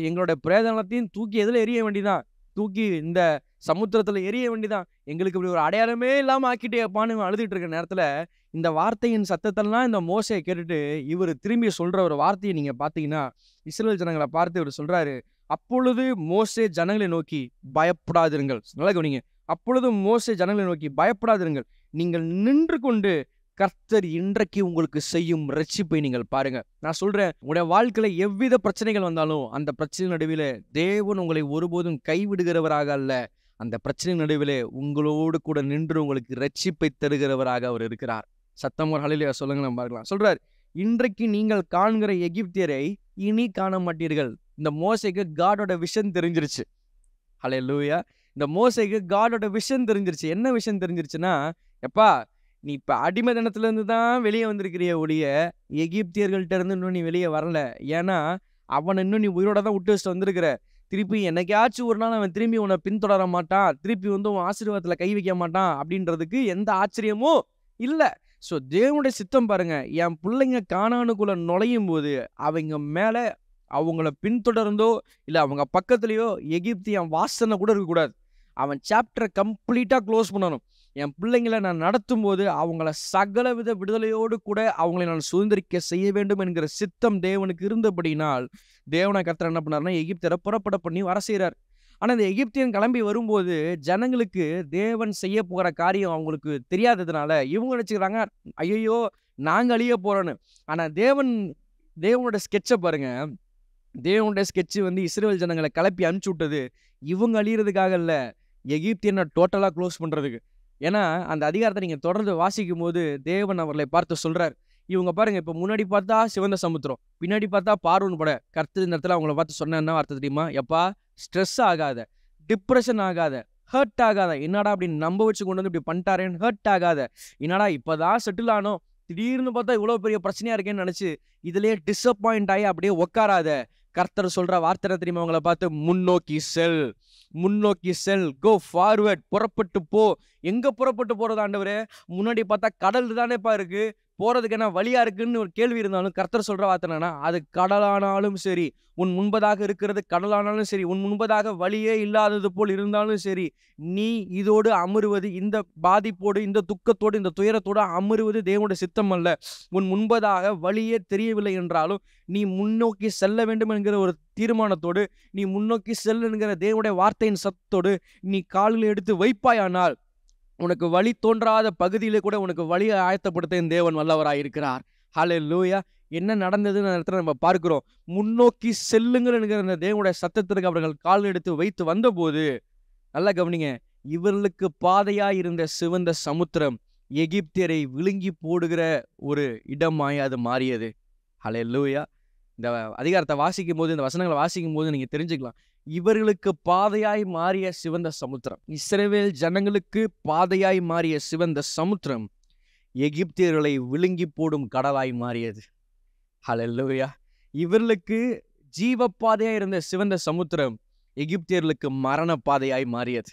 எங்களோட பிரேதனத்தையும் தூக்கி எதுல எரிய வேண்டிதான், தூக்கி இந்த சமுத்திரத்துல எரிய வேண்டிதான், எங்களுக்கு இப்படி ஒரு அடையாளமே இல்லாம ஆக்கிட்டேப்பான்னு அழுதுட்டு இருக்க நேரத்துல இந்த வார்த்தையின் சத்தத்தெல்லாம் இந்த மோசே கேட்டுட்டு இவர் திரும்பி சொல்ற ஒரு வார்த்தையை நீங்க பாத்தீங்கன்னா, இஸ்ரவேல் ஜனங்களை பார்த்து இவர் சொல்றாரு, அப்பொழுது மோசே ஜனங்களை நோக்கி பயப்படாதிருங்கள். நல்லா கவனிங்க. அப்பொழுது மோசே ஜனங்களை நோக்கி பயப்படாதிருங்கள், நீங்கள் நின்று கொண்டு கர்த்தர் இன்றைக்கு உங்களுக்கு செய்யும் ரட்சிப்பை நீங்கள் பாருங்க. நான் சொல்றேன், உங்களுடைய வாழ்க்கையில எவ்வித பிரச்சனைகள் வந்தாலும் அந்த பிரச்சனை நடுவில் தேவன் உங்களை ஒருபோதும் கைவிடுகிறவராக அல்ல, அந்த பிரச்சனை நடுவில் உங்களோடு கூட நின்று உங்களுக்கு ரட்சிப்பை தருகிறவராக அவர் இருக்கிறார். சத்தம் ஒரு ஹல்லேலூயா சொல்லுங்க, நம்ம பார்க்கலாம். சொல்றார், இன்றைக்கு நீங்கள் காண்கிற எகிப்தியரை இனி காண மாட்டீர்கள். இந்த மோசேக்கு காடோட விஷன் தெரிஞ்சிருச்சு. ஹல்லேலூயா. இந்த மோசேக்கு காடோட விஷன் தெரிஞ்சிருச்சு. என்ன விஷயம் தெரிஞ்சிருச்சுன்னா, எப்பா நீ இப்ப அடிமை தினத்துல இருந்து தான் வெளியே வந்திருக்கிறிய ஒழிய எகிப்தியர்கள்ட்ட இருந்து இன்னும் நீ வெளியே வரல. ஏன்னா அவனை இன்னும் நீ உயிரோட தான் விட்டு வச்சுட்டு வந்திருக்கிற. திருப்பி என்னைக்காச்சும் ஒரு நாள் அவன் திரும்பி உன்னை பின்தொடர மாட்டான், திருப்பி வந்து உன் ஆசீர்வாதத்துல கை வைக்க மாட்டான் அப்படின்றதுக்கு எந்த ஆச்சரியமும் இல்ல. ஸோ தேவனுடைய சித்தம் பாருங்க, என் பிள்ளைங்க கானானுக்குள்ள நுழையும் போது அவங்க மேல அவங்கள பின்தொடர்ந்தோ இல்ல அவங்க பக்கத்துலயோ எகிப்தியன் வாசனை கூட இருக்கக்கூடாது. அவன் சாப்டரை கம்ப்ளீட்டா க்ளோஸ் பண்ணணும். என் பிள்ளைங்களை நான் நடத்தும் போது அவங்கள சகலவித விடுதலையோடு கூட அவங்களை நான் சுதந்திரிக்க செய்ய வேண்டும் என்கிற சித்தம் தேவனுக்கு இருந்தபடினால் தேவனை கர்த்தர் என்ன பண்ணாருன்னா எகிப்தியரை புறப்பட பண்ணி வர செய்கிறார். ஆனா இந்த எகிப்தியன் கிளம்பி வரும்போது ஜனங்களுக்கு தேவன் செய்ய போகிற காரியம் அவங்களுக்கு தெரியாததுனால இவங்க நினைச்சுக்கிறாங்க, ஐயோ நாங்க அழிய போறோன்னு. ஆனா தேவனோட ஸ்கெட்சை பாருங்க. தேவனுடைய ஸ்கெட்சு வந்து இஸ்ரவேல் ஜனங்களை கிளப்பி அனுப்பிச்சு விட்டது இவங்க அழியறதுக்காக இல்ல, எகிப்தியனை டோட்டலா க்ளோஸ் பண்றதுக்கு. ஏன்னா அந்த அதிகாரத்தை நீங்க தொடர்ந்து வாசிக்கும் போது தேவன் அவர்களை பார்த்து சொல்றார், இவங்க பாருங்க, இப்ப முன்னாடி பார்த்தா சிவந்த சமுத்திரம், பின்னாடி பார்த்தா பார்வோன் படை. கர்த்தர் இந்த இடத்துல அவங்கள பார்த்து சொன்ன என்ன வார்த்தை தெரியுமா? எப்பா ஸ்ட்ரெஸ் ஆகாத, டிப்ரெஷன் ஆகாத, ஹர்ட் ஆகாத, என்னடா அப்படி நம்ப வச்சு கொண்டு வந்து இப்படி பண்ணிட்டாரேன்னு ஹர்ட் ஆகாத, என்னடா இப்பதான் செட்டில் ஆனோம் திடீர்னு பார்த்தா இவ்வளவு பெரிய பிரச்சனையா இருக்கேன்னு நினைச்சு இதுலயே டிசப்பாயிண்ட் ஆகி அப்படியே உட்காராத. கர்த்தர் சொல்ற வார்த்தை தெரியுமா? அவங்கள பார்த்து முன்னோக்கி செல், முன்னோக்கி செல், கோ ஃபார்வர்ட், புறப்பட்டு போ. எங்க புறப்பட்டு போறது ஆண்டவரே? முன்னாடி பார்த்தா கடல் தானேப்பா இருக்கு, போறதுக்கு என்ன வழியா இருக்குன்னு ஒரு கேள்வி இருந்தாலும் கர்த்தர் சொல்ற வார்த்தை என்னன்னா, அது கடலானாலும் சரி, உன் முன்பதாக இருக்கிறது கடலானாலும் சரி, உன் முன்பதாக வழியே இல்லாதது போல் இருந்தாலும் சரி, நீ இதோடு அமருவது, இந்த பாதிப்போடு இந்த துக்கத்தோடு இந்த துயரத்தோடு அமருவது தேவனுடைய சித்தம் அல்ல. உன் முன்பதாக வழியே தெரியவில்லை என்றாலும் நீ முன்னோக்கி செல்ல வேண்டும் என்கிற ஒரு தீர்மானத்தோடு, நீ முன்னோக்கி செல் என்கிற தேவனுடைய வார்த்தையின் சத்தோடு நீ கால்களை எடுத்து வைப்பாயானால் உனக்கு வழி தோன்றாத பகுதியிலே கூட உனக்கு வழியை ஆயத்தப்படுத்த என் தேவன் வல்லவராயிருக்கிறார். ஹல்லேலூயா. என்ன நடந்ததுன்னு இடத்துல நம்ம பார்க்கிறோம். முன்னோக்கி செல்லுங்கள் என்கிற அந்த தேவனுடைய சத்தத்திற்கு அவர்கள் கால் எடுத்து வைத்து வந்தபோது, நல்லா கவனிங்க, இவர்களுக்கு பாதையாய் இருந்த சிவந்த சமுத்திரம் எகிப்தியரை விழுங்கி போடுகிற ஒரு இடமாய் அது மாறியது. ஹல்லேலூயா. இந்த அதிகாரத்தை வாசிக்கும் போது, இந்த வசனங்களை வாசிக்கும் போது நீங்க தெரிஞ்சுக்கலாம், இவர்களுக்கு பாதையாய் மாறிய சிவந்த சமுத்திரம், இஸ்ரவேல் ஜனங்களுக்கு பாதையாய் மாறிய சிவந்த சமுத்திரம் எகிப்தியர்களை விழுங்கி போடும் கடலாய் மாறியது. ஹல்லேலூயா. இவர்களுக்கு ஜீவ பாதையாய் இருந்த சிவந்த சமுத்திரம் எகிப்தியர்களுக்கு மரண பாதையாய் மாறியது.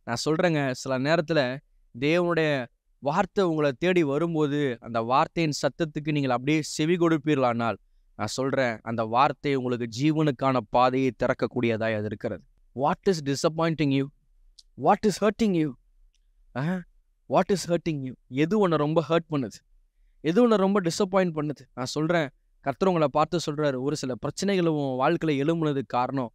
நான் சொல்றேங்க, சில நேரத்துல தேவனுடைய வார்த்தை உங்களை தேடி வரும்போது அந்த வார்த்தையின் சத்தத்துக்கு நீங்கள் அப்படியே செவி கொடுப்பீர்களானால், நான் சொல்றேன், அந்த வார்த்தை உங்களுக்கு ஜீவனுக்கான பாதையை திறக்கக்கூடியதாய் அது இருக்கிறது. What is disappointing you? What is hurting you? What is hurting you? எது உன்னை ரொம்ப ஹர்ட் பண்ணுது? எது உன்னை ரொம்ப டிசப்பாயிண்ட் பண்ணுது? நான் சொல்றேன், கர்த்தர் உங்களை பார்த்து சொல்றாரு, ஒரு சில பிரச்சனைகள் உன் வாழ்க்கையில எழும்புனதுக்கு காரணம்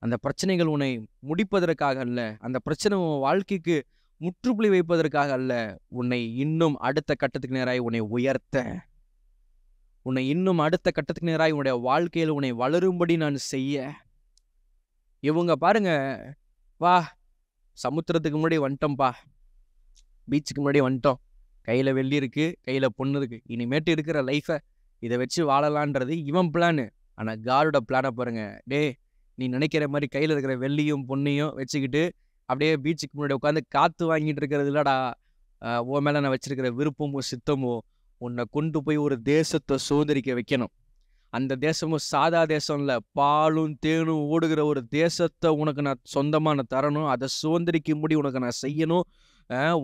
அந்த பிரச்சனைகள் உன்னை முடிப்பதற்காக அல்ல, அந்த பிரச்சனை உன் வாழ்க்கைக்கு முற்றுப்புள்ளி வைப்பதற்காக அல்ல, உன்னை இன்னும் அடுத்த கட்டத்துக்கு நேராக உன்னை உயர்த்த, உன்னை இன்னும் அடுத்த கட்டத்துக்கு நேராக உன்னுடைய வாழ்க்கையில் உன்னை வளரும்படி நான் செய்ய. இவங்க பாருங்க, வா சமுத்திரத்துக்கு முன்னாடி வந்துட்டோம்ப்பா, பீச்சுக்கு முன்னாடி வந்துட்டோம், கையில் வெள்ளி இருக்குது, கையில் பொண்ணு இருக்குது, இனிமேட்டு இருக்கிற லைஃப்பை இதை வச்சு வாழலான்றது இவன் பிளானு. ஆனால் காடோட பிளானை பாருங்க, டே நீ நினைக்கிற மாதிரி கையில் இருக்கிற வெள்ளியும் பொண்ணையும் வச்சுக்கிட்டு அப்படியே பீச்சுக்கு முன்னாடி உட்காந்து காற்று வாங்கிட்டு இருக்கிறது இல்லடா. உன் மேலே நான் வச்சிருக்கிற விருப்பமோ சித்தமோ உன்னை கொண்டு போய் ஒரு தேசத்தை சுதந்திரிக்க வைக்கணும். அந்த தேசமும் சாதா தேசம் இல்லை, பாலும் தேனும் ஓடுகிற ஒரு தேசத்தை உனக்கு நான் சொந்தமாக நான் தரணும். அதை சுதந்திரிக்க முடி உனக்கு நான் செய்யணும்.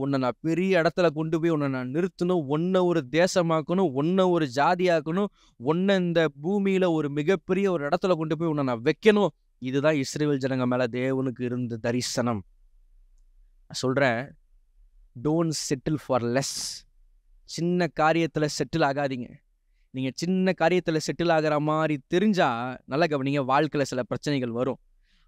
உன்னை நான் பெரிய இடத்துல கொண்டு போய் உன்னை நான் நிறுத்தணும், உன்னை ஒரு தேசமாக்கணும், உன்னை ஒரு ஜாதியாக்கணும், உன்னை இந்த பூமியில் ஒரு மிகப்பெரிய ஒரு இடத்துல கொண்டு போய் உன்னை நான் வைக்கணும். இதுதான் இஸ்ரவேல் ஜனங்க மேலே தேவனுக்கு இருந்த தரிசனம். சொல்கிறேன், டோன்ட் செட்டில் ஃபார் லெஸ். சின்ன காரியத்தில் செட்டில் ஆகாதீங்க. நீங்கள் சின்ன காரியத்தில் செட்டில் ஆகிற மாதிரி தெரிஞ்சால் நல்லா கவனிங்க, வாழ்க்கையில் சில பிரச்சனைகள் வரும்.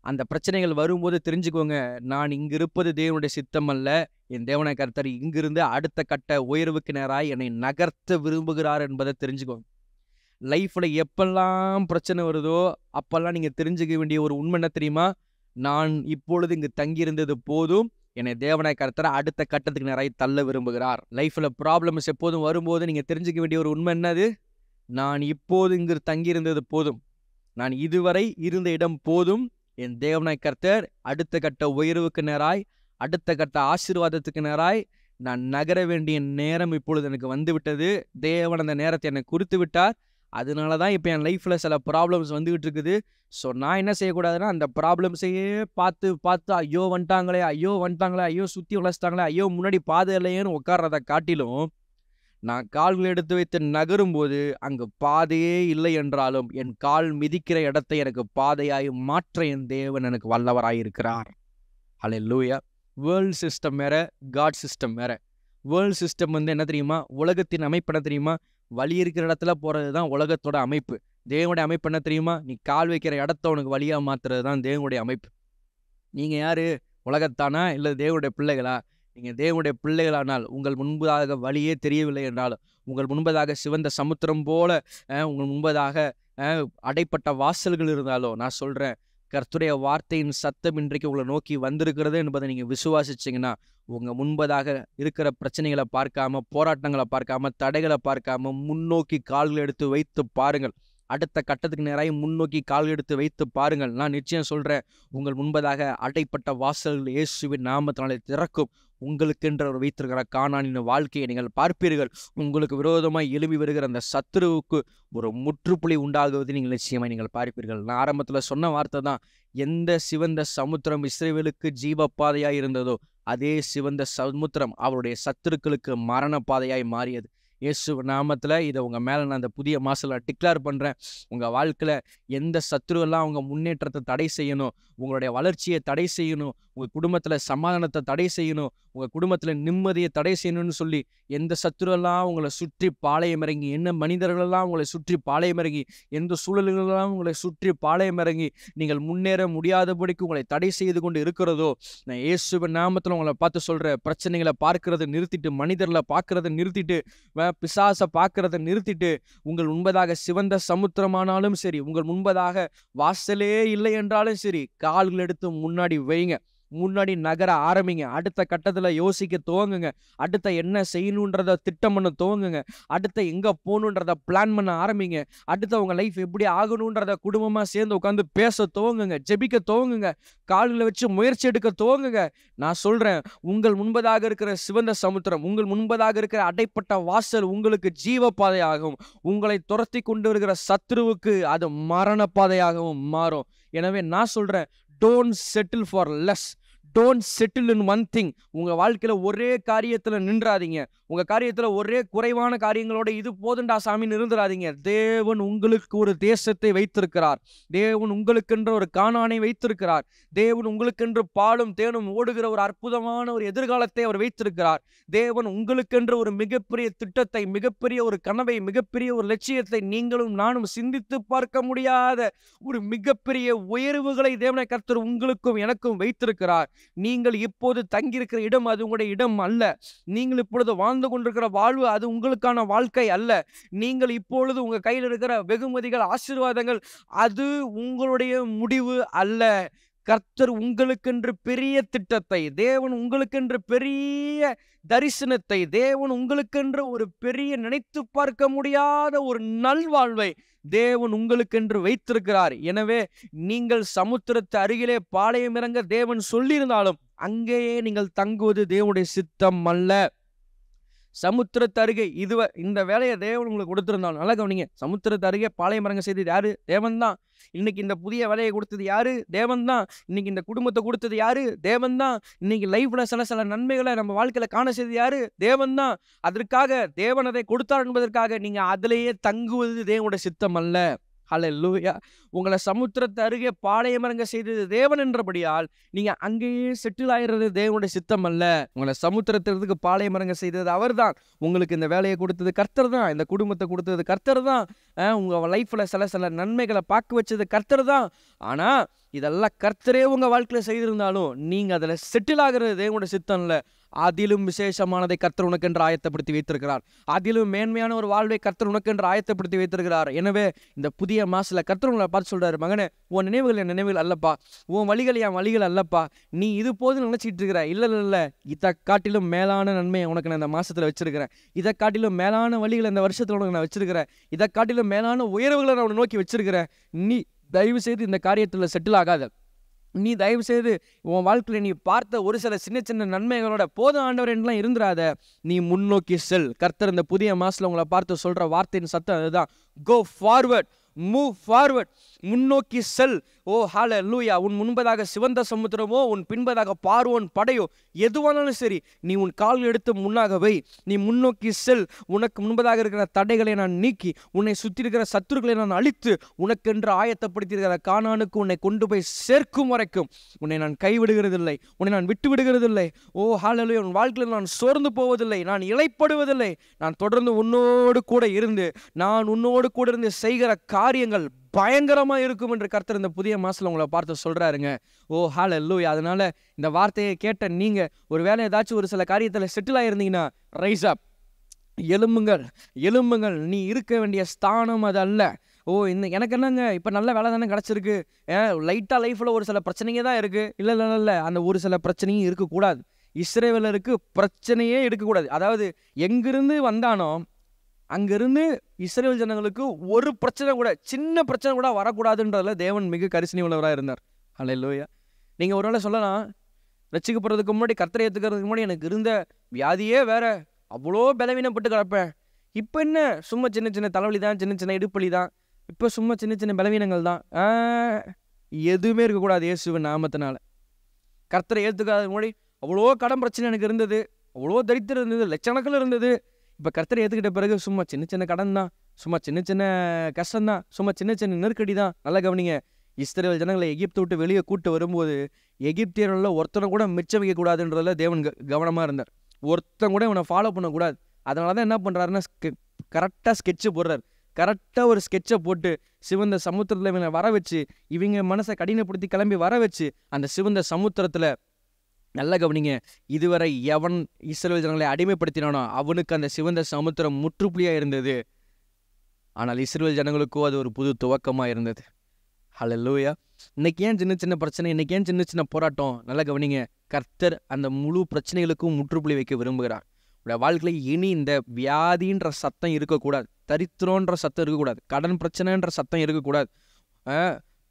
அந்த பிரச்சனைகள் வரும்போது தெரிஞ்சுக்கோங்க, நான் இங்கே இருப்பது தேவனுடைய சித்தம் அல்ல, என் தேவனாய் கர்த்தர் இங்கிருந்து அடுத்த கட்ட உயர்வுக்கு நேராக என்னை நகர்த்த விரும்புகிறார் என்பதை தெரிஞ்சுக்கோங்க. லைஃப்பில் எப்பெல்லாம் பிரச்சனை வருதோ அப்பெல்லாம் நீங்கள் தெரிஞ்சுக்க வேண்டிய ஒரு உண்மை என்ன தெரியுமா? நான் இப்பொழுது இங்கு தங்கியிருந்தது போதும், என்னை தேவனாய் கர்த்தர் அடுத்த கட்டத்துக்கு நேராக தள்ள விரும்புகிறார். லைஃப்பில் ப்ராப்ளம்ஸ் எப்போதும் வரும்போது நீங்கள் தெரிஞ்சுக்க வேண்டிய ஒரு உண்மை என்னது? நான் இப்போது இங்கு தங்கியிருந்தது போதும், நான் இதுவரை இருந்த இடம் போதும், என் தேவனாய் கர்த்தர் அடுத்த கட்ட உயர்வுக்கு நேராய் அடுத்த கட்ட ஆசீர்வாதத்துக்கு நேராய் நான் நகர வேண்டிய நேரம் இப்பொழுது எனக்கு வந்து விட்டது. தேவன் அந்த நேரத்தை என்னை குறித்து விட்டார். அதனால தான் இப்போ என் லைஃப்பில் சில ப்ராப்ளம்ஸ் வந்துகிட்டு இருக்குது. ஸோ நான் என்ன செய்யக்கூடாதுன்னா, அந்த ப்ராப்ளம்ஸையே பார்த்து பார்த்து ஐயோ வந்துட்டாங்களே, ஐயோ வந்துட்டாங்களே, ஐயோ சுற்றி வளர்ச்சிட்டாங்களே, ஐயோ முன்னாடி பாதை இல்லையேன்னு உட்கார்றதை காட்டிலும், நான் கால்கள் எடுத்து வைத்து நகரும்போது அங்கு பாதையே இல்லை என்றாலும் என் கால் மிதிக்கிற இடத்தை எனக்கு பாதையாய் மாற்ற என் தேவன் எனக்கு வல்லவராயிருக்கிறார். ஹல்லேலூயா. வேர்ல்டு சிஸ்டம் வேற, காட் சிஸ்டம் வேற. வேர்ல்டு சிஸ்டம் என்ன தெரியுமா? உலகத்தின் அமைப்பு என்ன தெரியுமா? வழி இருக்கிற இடத்துல போகிறது தான் உலகத்தோட அமைப்பு. தேவனுடைய அமைப்பு என்ன தெரியுமா? நீ கால் வைக்கிற இடத்த உனக்கு வழியாக மாற்றுறது தான் தேவனுடைய அமைப்பு. நீங்கள் யார்? உலகத்தானா இல்லை தேவனுடைய பிள்ளைகளா? நீங்கள் தேவனுடைய பிள்ளைகளானால் உங்கள் முன்பதாக வழியே தெரியவில்லை என்றாலும், உங்கள் முன்பதாக சிவந்த சமுத்திரம் போல உங்கள் முன்பதாக அடைப்பட்ட வாசல்கள் இருந்தாலும், நான் சொல்கிறேன், கர்த்தருடைய வார்த்தையின் சத்தம் இன்றைக்கு உங்களை நோக்கி வந்திருக்கிறது என்பதை நீங்கள் விசுவாசிச்சிங்கன்னா, உங்கள் முன்பதாக இருக்கிற பிரச்சனைகளை பார்க்காம, போராட்டங்களை பார்க்காம, தடைகளை பார்க்காம முன்னோக்கி கால்கள் எடுத்து வைத்து பாருங்கள். அடுத்த கட்டத்துக்கு நேராக முன்னோக்கி கால் எடுத்து வைத்து பாருங்கள். நான் நிச்சயம் சொல்கிறேன், உங்கள் முன்பதாக அடைப்பட்ட வாசல்கள் இயேசுவின் நாமத்தினாலே திறக்கும். உங்களுக்கென்ற ஒரு வைத்திருக்கிற கானானின் வாழ்க்கையை நீங்கள் பார்ப்பீர்கள். உங்களுக்கு விரோதமாக எழும்பி வருகிற அந்த சத்துருவுக்கு ஒரு முற்றுப்புள்ளி உண்டாகுவதை நீங்கள் நிச்சயமாக நீங்கள் பார்ப்பீர்கள். நான் ஆரம்பத்தில் சொன்ன வார்த்தை தான், எந்த சிவந்த சமுத்திரம் இஸ்ரவேலுக்கு ஜீவப்பாதையாய் இருந்ததோ அதே சிவந்த சமுத்திரம் அவருடைய சத்துருக்களுக்கு மரண பாதையாய் மாறியது. இயேசு நாமத்தில் இதை உங்கள் மேலே நான் அந்த புதிய மாதத்தில் டிக்ளேர் பண்ணுறேன். உங்கள் வாழ்க்கையில் எந்த சத்துருவெல்லாம் அவங்க முன்னேற்றத்தை தடை செய்யணும், உங்களுடைய வளர்ச்சியை தடை செய்யணும், உங்கள் குடும்பத்தில் சமாதானத்தை தடை செய்யணும், உங்கள் குடும்பத்தில் நிம்மதியை தடை செய்யணும்னு சொல்லி எந்த சத்துருவெல்லாம் உங்களை சுற்றி பாளையம் இறங்கி, என்ன மனிதர்களெல்லாம் உங்களை சுற்றி பாளையம் இறங்கி, எந்த சூழல்களெல்லாம் உங்களை சுற்றி பாளையம் இறங்கி நீங்கள் முன்னேற முடியாதபடிக்கு உங்களை தடை செய்து கொண்டு இருக்கிறதோ, நான் இயேசுவின் நாமத்தில் உங்களை பார்த்து சொல்கிறேன், பிரச்சனைகளை பார்க்கறதை நிறுத்திட்டு, மனிதர்களை பார்க்கறதை நிறுத்திட்டு, பிசாசை பார்க்கறதை நிறுத்திட்டு, உங்கள் முன்பதாக சிவந்த சமுத்திரமானாலும் சரி, உங்கள் முன்பதாக வாசலே இல்லை என்றாலும் சரி, கால்கள் எடுத்து முன்னாடி வைங்க, முன்னாடி நகர ஆரம்பிங்க. அடுத்த கட்டத்தில் யோசிக்க துவங்குங்க. அடுத்த என்ன செய்யணுன்றத திட்டம் பண்ண துவங்குங்க. அடுத்த எங்கே போகணுன்றத பிளான் பண்ண ஆரம்பிங்க. அடுத்த உங்கள் லைஃப் எப்படி ஆகணுன்றத குடும்பமாக சேர்ந்து உட்காந்து பேச துவங்குங்க, ஜெபிக்க துவங்குங்க, கால்களை வச்சு முயற்சி எடுக்க துவங்குங்க. நான் சொல்கிறேன், உங்கள் முன்பதாக இருக்கிற சிவந்த சமுத்திரம், உங்கள் முன்பதாக இருக்கிற அடைப்பட்ட வாசல் உங்களுக்கு ஜீவ பாதையாகவும், உங்களை துரத்தி கொண்டு வருகிற சத்ருவுக்கு அது மரண பாதையாகவும் மாறும். எனவே நான் சொல்கிறேன், don't settle for less. Don't settle in one thing. உங்கள் வாழ்க்கையில் ஒரே காரியத்தில் நின்றாதீங்க. உங்கள் காரியத்தில் ஒரே குறைவான காரியங்களோட இது போதுண்டா சாமின்னு இருந்துடாதீங்க. தேவன் உங்களுக்கு ஒரு தேசத்தை வைத்திருக்கிறார். தேவன் உங்களுக்கென்ற ஒரு கானானை வைத்திருக்கிறார். தேவன் உங்களுக்கென்று பாலும் தேனும் ஓடுகிற ஒரு அற்புதமான ஒரு எதிர்காலத்தை அவர் வைத்திருக்கிறார். தேவன் உங்களுக்கென்று ஒரு மிகப்பெரிய திட்டத்தை, மிகப்பெரிய ஒரு கனவை, மிகப்பெரிய ஒரு லட்சியத்தை நீங்களும் நானும் சிந்தித்து பார்க்க முடியாத ஒரு மிகப்பெரிய உயர்வுகளை தேவனை கர்த்தர் உங்களுக்கும் எனக்கும் வைத்திருக்கிறார். நீங்கள் இப்போது தங்கியிருக்கிற இடம் அது உங்களுடைய இடம் அல்ல. நீங்கள் இப்பொழுது வாழ்ந்து கொண்டிருக்கிற வாழ்வு அது உங்களுக்கான வாழ்க்கை அல்ல. நீங்கள் இப்பொழுது உங்க கையில் இருக்கிற வெகுமதிகள், ஆசீர்வாதங்கள் அது உங்களுடைய முடிவு அல்ல. கர்த்தர் உங்களுக்கென்று பெரிய திட்டத்தை, தேவன் உங்களுக்கென்று பெரிய தரிசனத்தை, தேவன் உங்களுக்கென்று ஒரு பெரிய நினைத்து பார்க்க முடியாத ஒரு நல்வாழ்வை தேவன் உங்களுக்கென்று வைத்திருக்கிறார். எனவே நீங்கள் சமுத்திரத்து அருகிலே பாளையம் இறங்க தேவன் சொல்லியிருந்தாலும் அங்கேயே நீங்கள் தங்குவது தேவனுடைய சித்தம் அல்ல. சமுத்திரத்து அருகே இந்த வேலையை தேவன் உங்களுக்கு கொடுத்திருந்தாலும், நல்லா கவனிங்க, சமுத்திரத்து அருகே பாளையம் இறங்க செய்தது யாரு? தேவன் தான். இன்னைக்கு இந்த புதிய வேலையை கொடுத்தது யாரு? தேவன் தான். இன்னைக்கு இந்த குடும்பத்தை கொடுத்தது யாரு? தேவன் தான். இன்னைக்கு லைஃப்ல சில நன்மைகளை நம்ம வாழ்க்கையில காண செய்தது யாரு? தேவன் தான். அதற்காக தேவன் அதை கொடுத்தார் என்பதற்காக நீங்க அதிலேயே தங்குவது தேவனுடைய சித்தம் அல்ல. ஹல்லேலூயா. உங்களை சமுத்திரத்து அருகே பாளையம் இறங்க செய்தது தேவன் என்றபடியால் நீங்க அங்கேயே செட்டில் ஆயிடுறது தேவனுடைய சித்தம் அல்ல. உங்களை சமுத்திரத்திற்கு பாளையம் இறங்க செய்தது அவர் தான். உங்களுக்கு இந்த வேலையை கொடுத்தது கர்த்தர் தான். இந்த குடும்பத்தை கொடுத்தது கர்த்தர் தான். உங்க லைஃப்ல சில நன்மைகளை பார்க்க வச்சது கர்த்தர் தான். ஆனா இதெல்லாம் கர்த்தரே உங்க வாழ்க்கையில செய்திருந்தாலும் நீங்க அதுல செட்டில் ஆகிறது தேவனுடைய சித்தம் இல்ல. அதிலும் விசேஷமானதை கர்த்தர் உனக்கென்று ஆயத்தப்படுத்தி வைத்திருக்கிறார். அதிலும் மேன்மையான ஒரு வாழ்வை கர்த்தர் உனக்கென்று ஆயத்தப்படுத்தி வைத்திருக்கிறார். எனவே இந்த புதிய மாசத்துல கர்த்தர் உங்களை பார்த்து சொல்றாரு, மகனே, உன் நினைவுகள் என் நினைவுகள் அல்லப்பா, உன் வழிகள் என் வழிகள் அல்லப்பா, நீ இது போதும் நினைச்சிட்டு இருக்கிற. இல்ல, இதை காட்டிலும் மேலான நன்மையை உனக்கு நான் இந்த மாசத்துல வச்சிருக்கிறேன். இதை காட்டிலும் மேலான வழிகளை இந்த வருஷத்துல உனக்கு நான் வச்சிருக்கிறேன். இதை காட்டிலும் மேலான உயர்வுகளை நான் உன்னை நோக்கி வச்சிருக்கிறேன். நீ தயவு செய்து இந்த காரியத்துல செட்டில் ஆகாத. நீ தயவு செய்து உன் வாழ்க்கையில நீ பார்த்த ஒரு சின்ன சின்ன நன்மைகளோட போதும் ஆண்டவர் என்றெல்லாம் இருந்துராத. நீ முன்னோக்கி செல். கர்த்தர் இந்த புதிய மாசத்துல உங்களை பார்த்து சொல்ற வார்த்தையின் சத்தம் அதுதான். Go forward, move forward. முன்னோக்கி செல். ஓ ஹல்லேலூயா. உன் முன்பதாக சிவந்த சமுத்திரமோ உன் பின்பதாக பார்வோன் படையோ எதுவானாலும் சரி, நீ உன் கால் எடுத்து முன்னாக வை. நீ முன்னோக்கி செல். உனக்கு முன்பதாக இருக்கிற தடைகளை நான் நீக்கி, உன்னை சுற்றி இருக்கிற சத்துருக்களை நான் அழித்து, உனக்கென்று ஆயத்தப்படுத்தி இருக்கிற கானானுக்கு உன்னை கொண்டு போய் சேர்க்கும் வரைக்கும் உன்னை நான் கைவிடுகிறதில்லை, உன்னை நான் விட்டு விடுகிறதில்லை. ஓ ஹல்லேலூயா. உன் வாழ்க்கையில் நான் சோர்ந்து போவதில்லை, நான் இளைப்படுவதில்லை. நான் தொடர்ந்து உன்னோடு கூட இருந்து, நான் உன்னோடு கூட இருந்து செய்கிற காரியங்கள் பயங்கரமா இருக்கும் என்று கர்த்தர் இந்த புதிய மாசத்துல உங்களை பார்த்து சொல்றாருங்க. ஓ ஹல்லேலூயா. அதனால இந்த வார்த்தையை கேட்ட நீங்க ஒருவேளை ஏதாச்சும் ஒரு சில காரியத்துல செட்டில் ஆயிருந்தீங்கன்னா, ரைஸ் அப், எழும்புங்கள். நீ இருக்க வேண்டிய ஸ்தானம் அது அல்ல. ஓ எனக்கு என்னங்க இப்போ நல்ல வேலை தானே கிடச்சிருக்கு, லைட்டாக லைஃப்பில் ஒரு சில பிரச்சனைங்க தான் இருக்குது. இல்லை, அந்த ஒரு சில பிரச்சனையும் இருக்கக்கூடாது. இஸ்ரவேலருக்கு பிரச்சனையே இருக்கக்கூடாது. அதாவது எங்கிருந்து வந்தானோ அங்கிருந்து இஸ்ரவேல் ஜனங்களுக்கு ஒரு பிரச்சனை கூட, சின்ன பிரச்சனை கூட வரக்கூடாதுன்றதுல தேவன் மிக கரிசனை உள்ளவராக இருந்தார். ஹல்லேலூயா. நீங்கள் ஒரு வேளை சொல்லலாம், ரட்சிக்கப்படுறதுக்கு முன்னாடி, கர்த்தரை ஏற்றுக்கிறதுக்கு முன்னாடி எனக்கு இருந்த வியாதியே வேற, அவ்வளோ பலவீனப்பட்டு கிடப்பேன். இப்போ என்ன, சும்மா சின்ன சின்ன தலைவலி தான், சின்ன சின்ன இடுப்பலி தான், இப்போ சும்மா சின்ன சின்ன பலவீனங்கள் தான். எதுவுமே இருக்கக்கூடாது இயேசுவின் நாமத்தினால. கர்த்தரை ஏற்றுக்காத முன்னாடி அவ்வளோ கடன் பிரச்சனை எனக்கு இருந்தது, அவ்வளோ தரித்திரம் இருந்தது, லட்சக்கணக்கில் இருந்தது. இப்போ கர்த்தரை ஏற்றுக்கிட்ட பிறகு சும்மா சின்ன சின்ன கடன் தான், சும்மா சின்ன சின்ன கஷ்டம்தான், சும்மா சின்ன சின்ன நெருக்கடி தான். நல்லா கவனிங்க, இஸ்ரவேல் ஜனங்களை எகிப்தை விட்டு வெளியே கூட்டு வரும்போது எகிப்தியர்களில் ஒருத்தனை கூட மிச்சம் வைக்கக்கூடாதுன்றதுல தேவன் கவனமாக இருந்தார். ஒருத்தன் கூட இவனை ஃபாலோ பண்ணக்கூடாது. அதனால தான் என்ன பண்ணுறாருன்னா, கரெக்டாக ஸ்கெட்சு போடுறாரு. கரெக்டாக ஒரு ஸ்கெட்சை போட்டு சிவந்த சமுத்திரத்தில் இவனை வர வச்சு, இவங்க மனசை கடினப்படுத்தி கிளம்பி வர வச்சு, அந்த சிவந்த சமுத்திரத்தில், நல்லா கவனிங்க, இதுவரை எவன் இஸ்ரவேல் ஜனங்களை அடிமைப்படுத்தினானோ அவனுக்கு அந்த சிவந்த சமுத்திரம் முற்றுப்புள்ளியாக இருந்தது. ஆனால் இஸ்ரவேல் ஜனங்களுக்கோ அது ஒரு புது துவக்கமாக இருந்தது. ஹல்லேலூயா. இன்னைக்கு ஏன் சின்ன சின்ன பிரச்சனை, இன்னைக்கு ஏன் சின்ன சின்ன போராட்டம்? நல்லா கவனிங்க, கர்த்தர் அந்த முழு பிரச்சனைகளுக்கும் முற்றுப்புள்ளி வைக்க விரும்புகிறார். உடைய வாழ்க்கையில் இனி இந்த வியாதின்ற சத்தம் இருக்கக்கூடாது, தரித்திரன்ற சத்தம் இருக்கக்கூடாது, கடன் பிரச்சனைன்ற சத்தம் இருக்கக்கூடாது,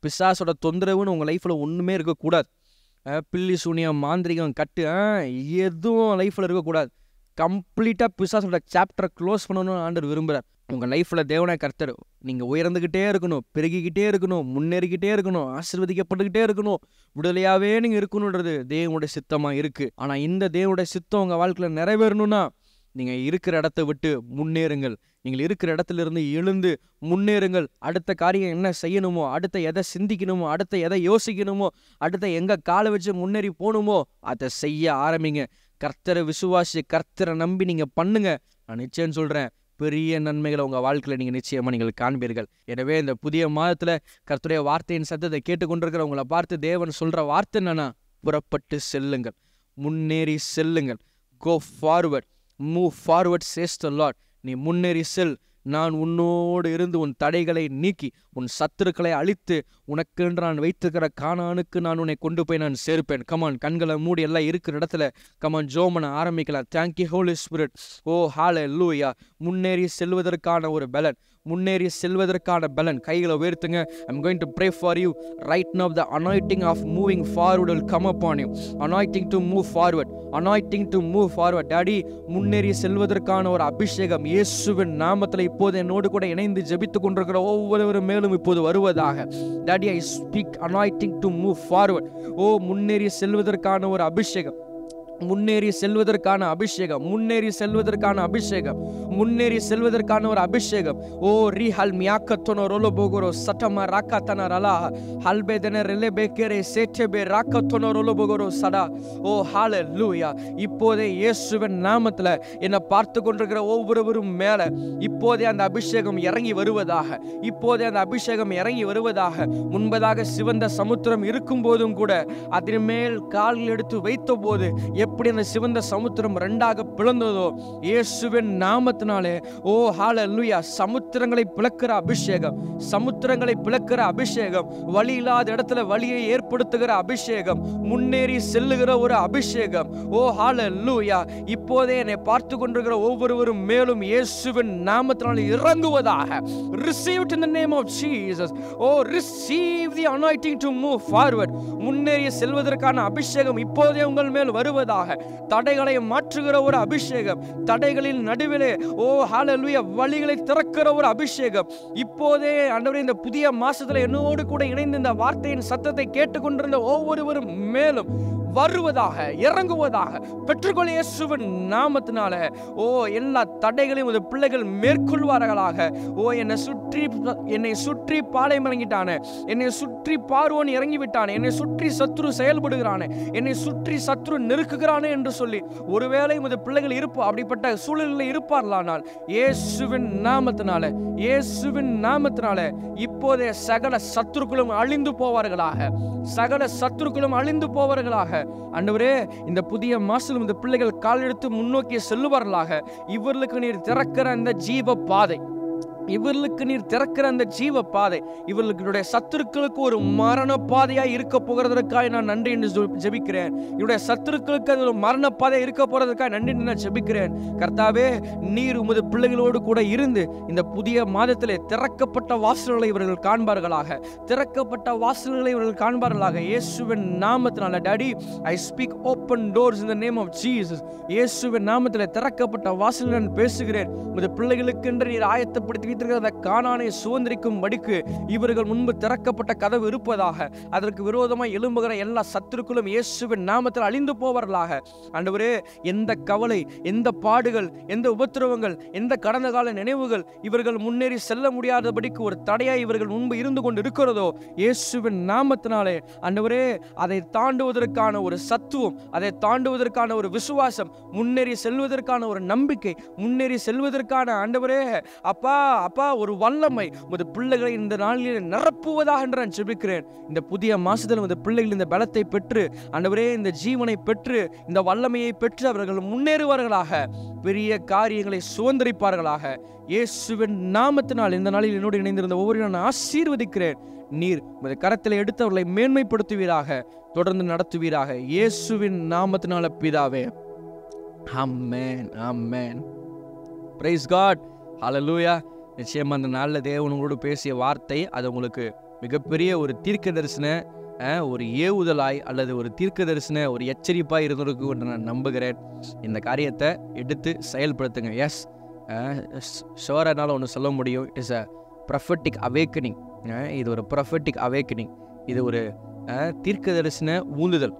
பிசாசோட தொந்தரவுன்னு உங்கள் லைஃப்பில் ஒன்றுமே இருக்கக்கூடாது. பில்லி சூனியம், மாந்திரிகம், கட்டு எதுவும் லைஃப்பில் இருக்கக்கூடாது. கம்ப்ளீட்டாக பிசாசோட சாப்டரை க்ளோஸ் பண்ணணும்னு ஆண்டவர் விரும்புகிறார். உங்கள் லைஃப்பில் தேவனாய் கர்த்தர் நீங்கள் உயர்ந்துக்கிட்டே இருக்கணும், பெருகிக்கிட்டே இருக்கணும், முன்னேறிக்கிட்டே இருக்கணும், ஆசீர்வதிக்கப்பட்டுக்கிட்டே இருக்கணும், விடுதலையாகவே நீங்கள் இருக்கணுன்றது தேவனுடைய சித்தமாக இருக்குது. ஆனால் இந்த தேவனுடைய சித்தம் உங்கள் வாழ்க்கையில் நிறைவேறணும்னா நீங்கள் இருக்கிற இடத்த விட்டு முன்னேறுங்கள். நீங்கள் இருக்கிற இடத்துலேருந்து எழுந்து முன்னேறுங்கள். அடுத்த காரியம் என்ன செய்யணுமோ, அடுத்த எதை சிந்திக்கணுமோ, அடுத்த எதை யோசிக்கணுமோ, அடுத்த எங்கே காலை வச்சு முன்னேறி போகணுமோ அதை செய்ய ஆரம்பிங்க. கர்த்தரை விசுவாசி, கர்த்தரை நம்பி நீங்கள் பண்ணுங்க. நான் நிச்சயம் சொல்கிறேன், பெரிய நன்மைகளை உங்கள் வாழ்க்கையில் நீங்கள் நிச்சயமாக நீங்கள் காண்பீர்கள். எனவே இந்த புதிய மாதத்தில் கர்த்தருடைய வார்த்தையின் சத்தத்தை கேட்டுக்கொண்டிருக்கிற உங்களை பார்த்து தேவன் சொல்கிற வார்த்தை என்னன்னா, புறப்பட்டு செல்லுங்கள், முன்னேறி செல்லுங்கள். Go forward. Move forward chase the Lord. நீ முன்னேறி செல், நான் உன்னோடு இருந்து உன் தடைகளை நீக்கி உன் சத்துருக்களை அழித்து உனக்கென்று நான் வைத்திருக்கிற கானானுக்கு நான் உன்னை கொண்டு போய் நான் சேர்ப்பேன். கமான், கண்களை மூடி எல்லாம் இருக்கிற இடத்துல கமான் ஜோமனை ஆரம்பிக்கலாம். Thank you Holy Spirit. Oh hallelujah. முன்னேறி செல்வதற்கான ஒரு பலன், முன்னேறி செல்வதற்கான பலன். கைகளை உயர்த்துங்க. I'm going to pray for you right now. The anointing of moving forward will come upon you. Anointing to move forward, anointing to move forward. Daddy, முன்னேறி செல்வதற்கான ஒரு அபிஷேகம் இயேசுவின் நாமத்தில் இப்போது என்னோடு கூட இணைந்து ஜெபித்துக் கொண்டிருக்கிற ஒவ்வொருவரும் மேலும் இப்போது வருவதாக. Daddy, I speak anointing to move forward. ஓ, முன்னேறி செல்வதற்கான ஒரு அபிஷேகம், முன்னேறி செல்வதற்கான அபிஷேகம், முன்னேறி செல்வதற்கான அபிஷேகம், முன்னேறி செல்வதற்கான ஒரு அபிஷேகம். ஓ ரிஹல் மியாக்கத்தோனோ ரோலோ போகோரோ சட்டமா ராக்காத்தன ரலா ஹல்பேதன ரெலே பேக்கரே சேட்டபே ராக்கத்தோனோ ரோலோ போகோரோ சடா. ஓ ஹல்லேலூயா. இப்போதே இயேசுவின் நாமத்தில் என்னை பார்த்து கொண்டிருக்கிற ஒவ்வொருவரும் மேல இப்போதே அந்த அபிஷேகம் இறங்கி வருவதாக, இப்போதே அந்த அபிஷேகம் இறங்கி வருவதாக. முன்பதாக சிவந்த சமுத்திரம் இருக்கும் போதும் கூட அதன் மேல் கால் எடுத்து வைத்த போது எப்படி அந்த சிவந்த சமுத்திரம் ரெண்டாக பிளந்ததோ, இயேசுவின் நாமத்தினாலே ஓ ஹல்லேலூயா, சமுத்திரங்களை பிளக்கிற அபிஷேகம், சமுத்திரங்களை பிளக்கிற அபிஷேகம், வழி இல்லாத இடத்துல வழியை ஏற்படுத்துகிற அபிஷேகம், முன்னேறி செல்லுகிற ஒரு அபிஷேகம். ஓ ஹல்லேலூயா. இப்போதே என்னை பார்த்து கொண்டிருக்கிற ஒவ்வொருவரும் மேலும் இயேசுவின் நாமத்தினாலே இறங்குவதாக. Receive it in the name of Jesus. Oh, receive the anointing to move forward. முன்னேறி செல்வதற்கான அபிஷேகம் இப்போதே உங்கள் மேல் வருவதாக. தடைகளை மாற்றுகிற ஒரு அபிஷேகம், தடைகளின் நடுவிலே ஓ ஹல்லேலூயா வழிகளை திறக்கிற ஒரு அபிஷேகம். இப்போதே ஆண்டவரே, இந்த புதிய மாசத்துல என்னோடு கூட இணைந்து இந்த வார்த்தையின் சத்தத்தை கேட்டுக்கொண்டிருந்த ஒவ்வொருவரும் மேலும் வருவதாக, இறங்குவதாக. பெற்றுக்கொள் இயேசுவின் நாமத்தினால. ஓ, எல்லா தடைகளையும் உடைய பிள்ளைகள் மேற்கொள்வார்களாக. ஓ, என்னை சுற்றி பாளையம் இறங்கிட்டானே, என்னை சுற்றி பார்வோன் இறங்கி விட்டானே, என்னை சுற்றி சத்ரு செயல்படுகிறானே, என்னை சுற்றி சத்ரு நெருக்குகிறானே என்று சொல்லி ஒருவேளை உடைய பிள்ளைகள் அப்படிப்பட்ட சூழலில் இருப்பார்களானால் இயேசுவின் நாமத்தினால, இயேசுவின் நாமத்தினால இப்போதே சகல சத்துருக்களும் அழிந்து போவார்களாக, சகல சத்துருக்களும் அழிந்து போவார்களாக. ஆண்டவரே, இந்த புதிய மாசத்தில் இந்த பிள்ளைகள் கால் எடுத்து முன்னோக்கி செல்லுவார்களாக. இவர்களுக்கு நீர் திறக்கிற அந்த ஜீவ பாதை, இவர்களுக்கு நீர் திறக்கிற அந்த ஜீவ பாதை இவர்களுடைய சத்துருக்களுக்கு ஒரு மரண பாதையா இருக்க போகிறதற்காக நான் நன்றி என்று ஜெபிக்கிறேன். இவருடைய சத்துருக்களுக்கு அது ஒரு மரண பாதையா இருக்க போறதற்காக நன்றி என்று நான் ஜெபிக்கிறேன். கர்த்தாவே, நீர் உமது பிள்ளைகளோடு கூட இருந்து இந்த புதிய மாதத்திலே திறக்கப்பட்ட வாசல்களை இவர்கள் காண்பார்களாக, திறக்கப்பட்ட வாசல்களை இவர்கள் காண்பார்களாக. இயேசுவின் நாமத்தினால daddy, I speak open doors in the name of Jesus. இயேசுவின் நாமத்திலே திறக்கப்பட்ட வாசல்களை நான் பேசுகிறேன். உமது பிள்ளைகளுக்கு என்று நீர் ஆயத்தப்படுத்தி கானானை சுதந்திரிக்கும் படிக்கு இவர்கள் முன்பு திறக்கப்பட்ட கதவு இருப்பதாக. அதற்கு விரோதமாக எழும்புகிற எல்லா சத்துருக்களும் இயேசுவின் நாமத்தில் அழிந்து போவார்களாக. ஆண்டவரே, எந்த கவலை, எந்த பாடுகள், எந்த உபத்திரவங்கள், எந்த கடந்த கால நினைவுகள் இவர்கள் முன்னேறி செல்ல முடியாதபடிக்கு ஒரு தடையாய் இவர்கள் முன்பு இருந்து கொண்டு இருக்கிறதோ, இயேசுவின் நாமத்தினாலே ஆண்டவரே அதை தாண்டுவதற்கான ஒரு சத்துவம், அதை தாண்டுவதற்கான ஒரு விசுவாசம், முன்னேறி செல்வதற்கான ஒரு நம்பிக்கை, முன்னேறி செல்வதற்கான ஆண்டவரே அப்பா அப்பா ஒரு வல்லமை உமது பிள்ளைகளை இந்த நாளில் நிரப்புவதாக என்று நான் ஜெபிக்கிறேன். இந்த புதிய மாசத்தில் உமது பிள்ளைகள் இந்த பலத்தை பெற்று ஆண்டவரே இந்த ஜீவனை பெற்று இந்த வல்லமையை பெற்று அவர்கள் முன்னேறுவார்களாக, பெரிய காரியங்களை சுதந்திரிப்பார்களாக. இயேசுவின் நாமத்தினால் இந்த நாளில் என்னோடு இணைந்திருந்த ஒவ்வொரு நான் ஆசீர்வதிக்கிறேன். நீர் உமது கரத்தில் எடுத்தவர்களை மேன்மைப்படுத்துவீராக, தொடர்ந்து நடத்துவீராக. இயேசுவின் நாமத்தினால பிதாவே, ஆமென், ஆமென். பிரைஸ் காட், ஹல்லேலூயா. நிச்சயமாக அந்த நாளில் தேவன் உங்களோடு பேசிய வார்த்தை அது உங்களுக்கு மிகப்பெரிய ஒரு தீர்க்க தரிசன ஒரு ஏவுதலாய் அல்லது ஒரு தீர்க்க தரிசன ஒரு எச்சரிப்பாக இருந்திருக்கு என்று நான் நம்புகிறேன். இந்த காரியத்தை எடுத்து செயல்படுத்துங்க. எஸ், ஷோரானால ஒன்று சொல்ல முடியும். It is a prophetic awakening. இது ஒரு ப்ரொஃபெட்டிக் அவேக்கனிங். இது ஒரு தீர்க்க தரிசன ஊந்துதல்.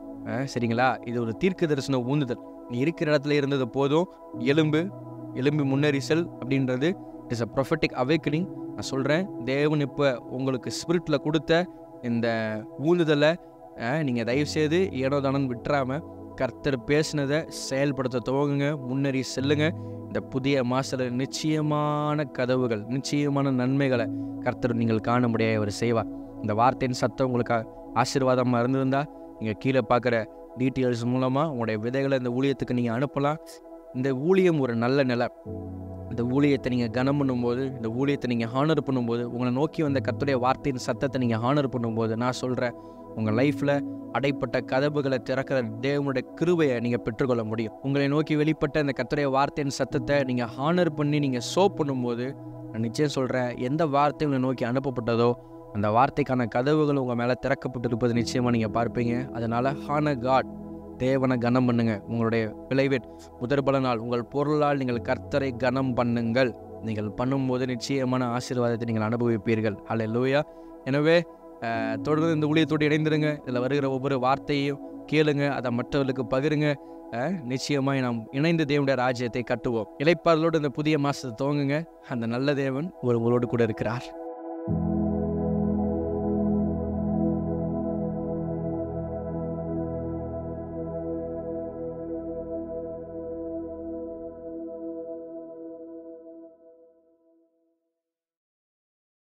சரிங்களா? இது ஒரு தீர்க்க தரிசன ஊந்துதல். நீ இருக்கிற இடத்துல இருந்தது போதும், எலும்பி முன்னேறி செல் அப்படின்றது it is a prophetic awakening. நான் சொல்கிறேன், தேவன் இப்போ உங்களுக்கு ஸ்பிரிட்டில் கொடுத்த இந்த ஊந்துதலை நீங்கள் தயவுசெய்து ஏனோ தானன்னு விட்டுறாமல் கர்த்தர் பேசினதை செயல்படுத்த துவங்குங்க, முன்னேறி செல்லுங்க. இந்த புதிய மாதத்தில் நிச்சயமான கதவுகள், நிச்சயமான நன்மைகளை கர்த்தர் நீங்கள் காண முடியாத ஒரு செய்வார். இந்த வார்த்தையின் சத்தம் உங்களுக்கு ஆசீர்வாதமாக இருந்திருந்தால் நீங்கள் கீழே பார்க்குற டீட்டெயில்ஸ் மூலமாக உங்களுடைய விதைகளை இந்த ஊழியத்துக்கு நீங்கள் அனுப்பலாம். இந்த ஊழியம் ஒரு நல்ல நிலை. இந்த ஊழியத்தை நீங்கள் கனம் பண்ணும்போது, இந்த ஊழியத்தை நீங்கள் ஹானர் பண்ணும்போது, உங்களை நோக்கி வந்த கர்த்தருடைய வார்த்தையின் சத்தத்தை நீங்கள் ஹானர் பண்ணும்போது, நான் சொல்கிறேன், உங்கள் லைஃப்பில் அடைப்பட்ட கதவுகளை திறக்கிற தேவனுடைய கிருபையை நீங்கள் பெற்றுக்கொள்ள முடியும். உங்களை நோக்கி வெளிப்பட்ட இந்த கர்த்தருடைய வார்த்தையின் சத்தத்தை நீங்கள் ஹானர் பண்ணி நீங்கள் பண்ணும்போது, நான் நிச்சயம் சொல்கிறேன், எந்த வார்த்தை உங்களை நோக்கி அனுப்பப்பட்டதோ அந்த வார்த்தைக்கான கதவுகள் உங்கள் மேலே திறக்கப்பட்டிருப்பது நிச்சயமாக நீங்கள் பார்ப்பீங்க. அதனால் ஹானர் காட், தேவனை கனம் பண்ணுங்க. உங்களுடைய விளைவின் முதற்பல நாள் உங்கள் பொருளால் நீங்கள் கர்த்தரை கனம் பண்ணுங்கள். நீங்கள் பண்ணும்போது நிச்சயமான ஆசீர்வாதத்தை நீங்கள் அனுபவிப்பீர்கள். அல்லேலூயா. எனவே தொடர்ந்து இந்த ஊழியத்தோடு இணைந்திருங்க. இதில் வருகிற ஒவ்வொரு வார்த்தையும் கேளுங்க, அதை மற்றவர்களுக்கு பகிருங்க. நிச்சயமாய் நாம் இணைந்து தேவனுடைய ராஜ்யத்தை கட்டுவோம். இளைப்பாறுதலோடு இந்த புதிய மாதத்தை துவங்குங்க. அந்த நல்ல தேவன் உங்களோடு கூட இருக்கிறார்.